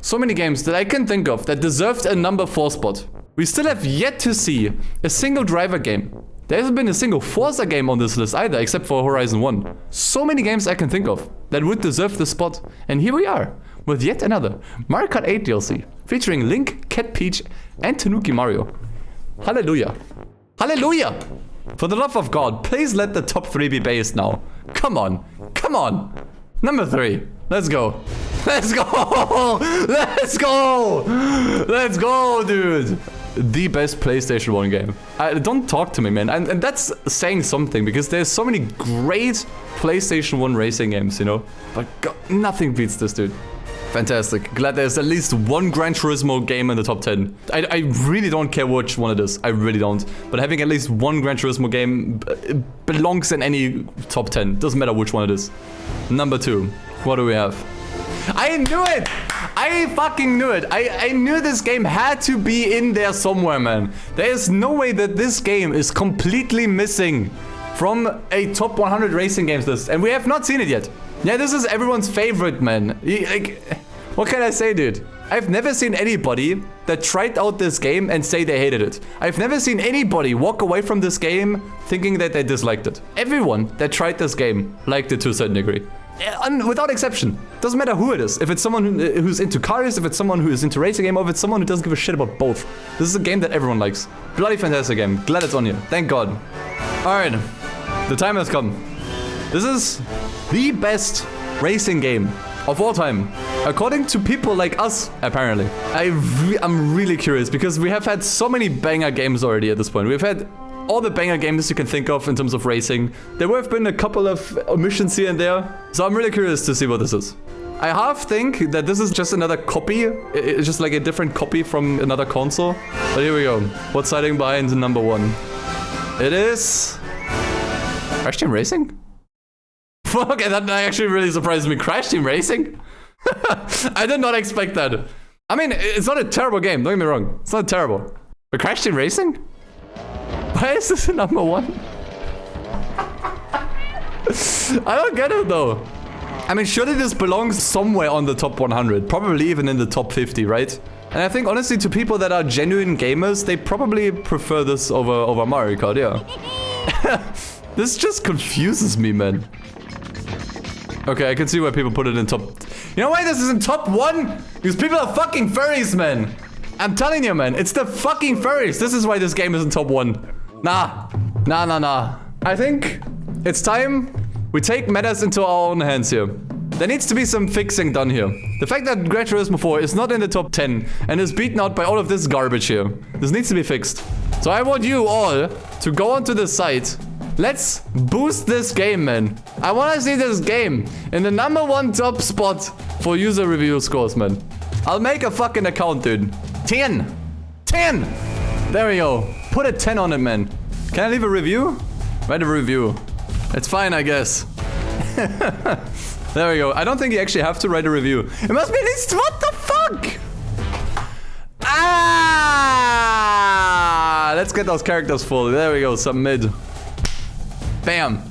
So many games that I can think of that deserved a number 4 spot. We still have yet to see a single driver game. There hasn't been a single Forza game on this list either, except for Horizon 1. So many games I can think of that would deserve this spot. And here we are, with yet another Mario Kart 8 DLC, featuring Link, Cat Peach, and Tanuki Mario. Hallelujah. Hallelujah! For the love of God, please let the top 3 be based now. Come on. Come on. Number 3. Let's go. Let's go. Let's go. Let's go, dude. The best PlayStation 1 game. Don't talk to me, man. And that's saying something, because there's so many great PlayStation 1 racing games, you know? But God, nothing beats this, dude. Fantastic. Glad there's at least one Gran Turismo game in the top 10. I really don't care which one it is. I really don't. But having at least one Gran Turismo game belongs in any top 10. Doesn't matter which one it is. Number 2. What do we have? I knew it! I fucking knew it. I knew this game had to be in there somewhere, man. There is no way that this game is completely missing from a top 100 racing games list. And we have not seen it yet. Yeah, this is everyone's favorite, man. Like, what can I say, dude? I've never seen anybody that tried out this game and say they hated it. I've never seen anybody walk away from this game thinking that they disliked it. Everyone that tried this game liked it to a certain degree. Without exception. Doesn't matter who it is. If it's someone who's into cars, if it's someone who is into racing game, or if it's someone who doesn't give a shit about both. This is a game that everyone likes. Bloody fantastic game. Glad it's on here. Thank God. Alright. The time has come. This is the best racing game of all time, according to people like us, apparently. I'm really curious, because we have had so many banger games already at this point. We've had all the banger games you can think of in terms of racing. There have been a couple of omissions here and there, so I'm really curious to see what this is. I half think that this is just another copy. It's just like a different copy from another console. But here we go. What's hiding behind number 1? It is... Crash Team Racing? Fuck, that actually really surprised me. Crash Team Racing? I did not expect that. I mean, it's not a terrible game, don't get me wrong. It's not terrible. But Crash Team Racing? Why is this number 1? I don't get it though. I mean, surely this belongs somewhere on the top 100. Probably even in the top 50, right? And I think honestly, to people that are genuine gamers, they probably prefer this over Mario Kart, yeah. This just confuses me, man. Okay, I can see why people put it in top... You know why this is in top 1? Because people are fucking furries, man. I'm telling you, man. It's the fucking furries. This is why this game is in top 1. Nah. I think it's time we take matters into our own hands here. There needs to be some fixing done here. The fact that Gran Turismo 4 is not in the top 10 and is beaten out by all of this garbage here. This needs to be fixed. So I want you all to go onto the site. Let's boost this game, man. I want to see this game in the number 1 top spot for user review scores, man. I'll make a fucking account, dude. 10. There we go. Put a 10 on it, man. Can I leave a review? Write a review. It's fine, I guess. There we go. I don't think you actually have to write a review. It must be at least... What the fuck? Ah! Let's get those characters full. There we go. Submit. Bam.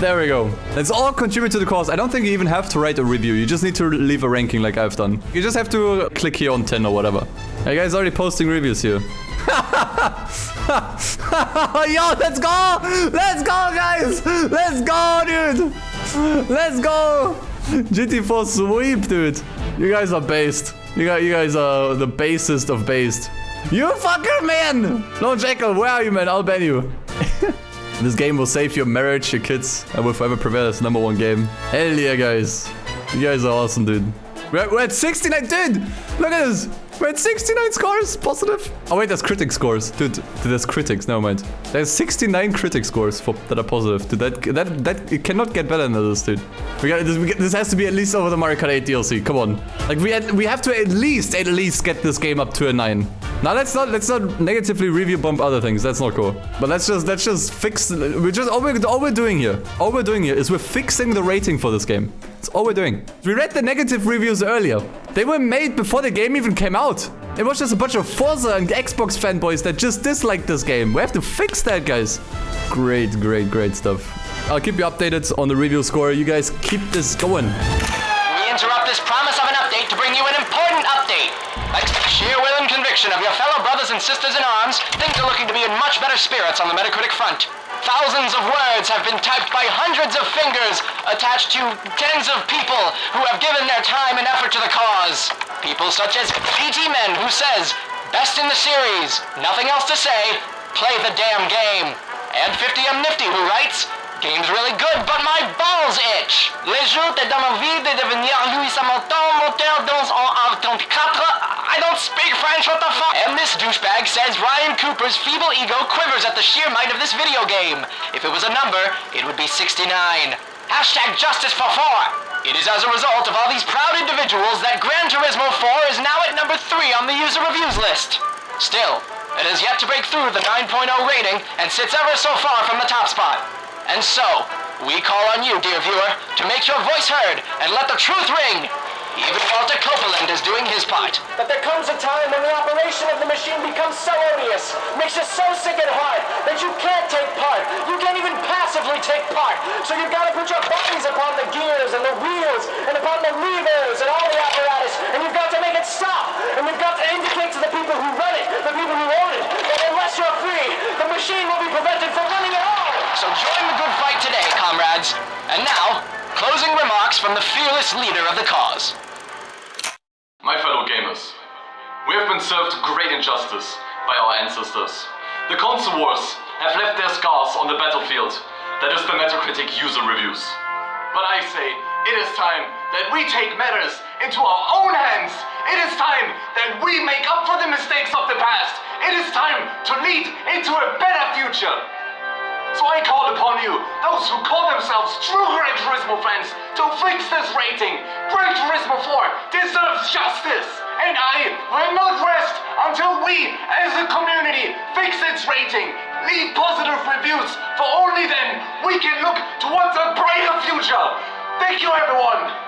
There we go. Let's all contribute to the cause. I don't think you even have to write a review. You just need to leave a ranking like I've done. You just have to click here on 10 or whatever. Hey guys, already posting reviews here. Yo, let's go! Let's go, guys! Let's go, dude! Let's go! GT4 sweep, dude. You guys are based. You guys are the basest of based. You fucker, man! No, Jekyll, where are you, man? I'll ban you. This game will save your marriage, your kids, and will forever prevail as number 1 game. Hell yeah, guys. You guys are awesome, dude. We're at 69, dude! Look at this! We're at 69 scores, positive. Oh wait, there's critic scores. Dude, there's critics, never mind. There's 69 critic scores that are positive. Dude, that it cannot get better than this, dude. This has to be at least over the Mario Kart 8 DLC, come on. Like, we have to at least get this game up to a 9. Now let's not negatively review bump other things. That's not cool. But let's just fix. All we're doing here is we're fixing the rating for this game. That's all we're doing. We read the negative reviews earlier. They were made before the game even came out. It was just a bunch of Forza and Xbox fanboys that just disliked this game. We have to fix that, guys. Great stuff. I'll keep you updated on the review score. You guys keep this going. We interrupt this promise of an update to bring you an important update. Thanks to the sheer will and conviction of your fellow brothers and sisters in arms, things are looking to be in much better spirits on the Metacritic front. Thousands of words have been typed by hundreds of fingers attached to tens of people who have given their time and effort to the cause. People such as PT Men, who says, best in the series, nothing else to say, play the damn game. And 50M Nifty, who writes, Game's really good, but my balls itch. Le jeu te donne envie de devenir Louis Hamilton, moteur dans un 24. I don't speak French, what the fuck? And this douchebag says Ryan Cooper's feeble ego quivers at the sheer might of this video game. If it was a number, it would be 69. Hashtag justice for 4. It is as a result of all these proud individuals that Gran Turismo 4 is now at number 3 on the user reviews list. Still, it has yet to break through the 9.0 rating and sits ever so far from the top spot. And so, we call on you, dear viewer, to make your voice heard and let the truth ring. Even Walter Copeland is doing his part. But there comes a time when the operation of the machine becomes so odious, makes you so sick at heart, that you can't take part. You can't even passively take part. So you've got to put your bodies upon the gears and the wheels and upon the levers and all the apparatus, and you've got to make it stop. And you've got to indicate to the people who run it, the people who own it, that unless you're free, the machine will be prevented from running at all. So join the good fight today, comrades. And now, closing remarks from the fearless leader of the cause. My fellow gamers, we have been served great injustice by our ancestors. The console wars have left their scars on the battlefield, that is the Metacritic user reviews. But I say, it is time that we take matters into our own hands. It is time that we make up for the mistakes of the past. It is time to lead into a better future. So I call upon you, those who call themselves true Gran Turismo fans, to fix this rating. Gran Turismo 4 deserves justice, and I will not rest until we, as a community, fix its rating. Leave positive reviews, for only then we can look towards a brighter future. Thank you, everyone.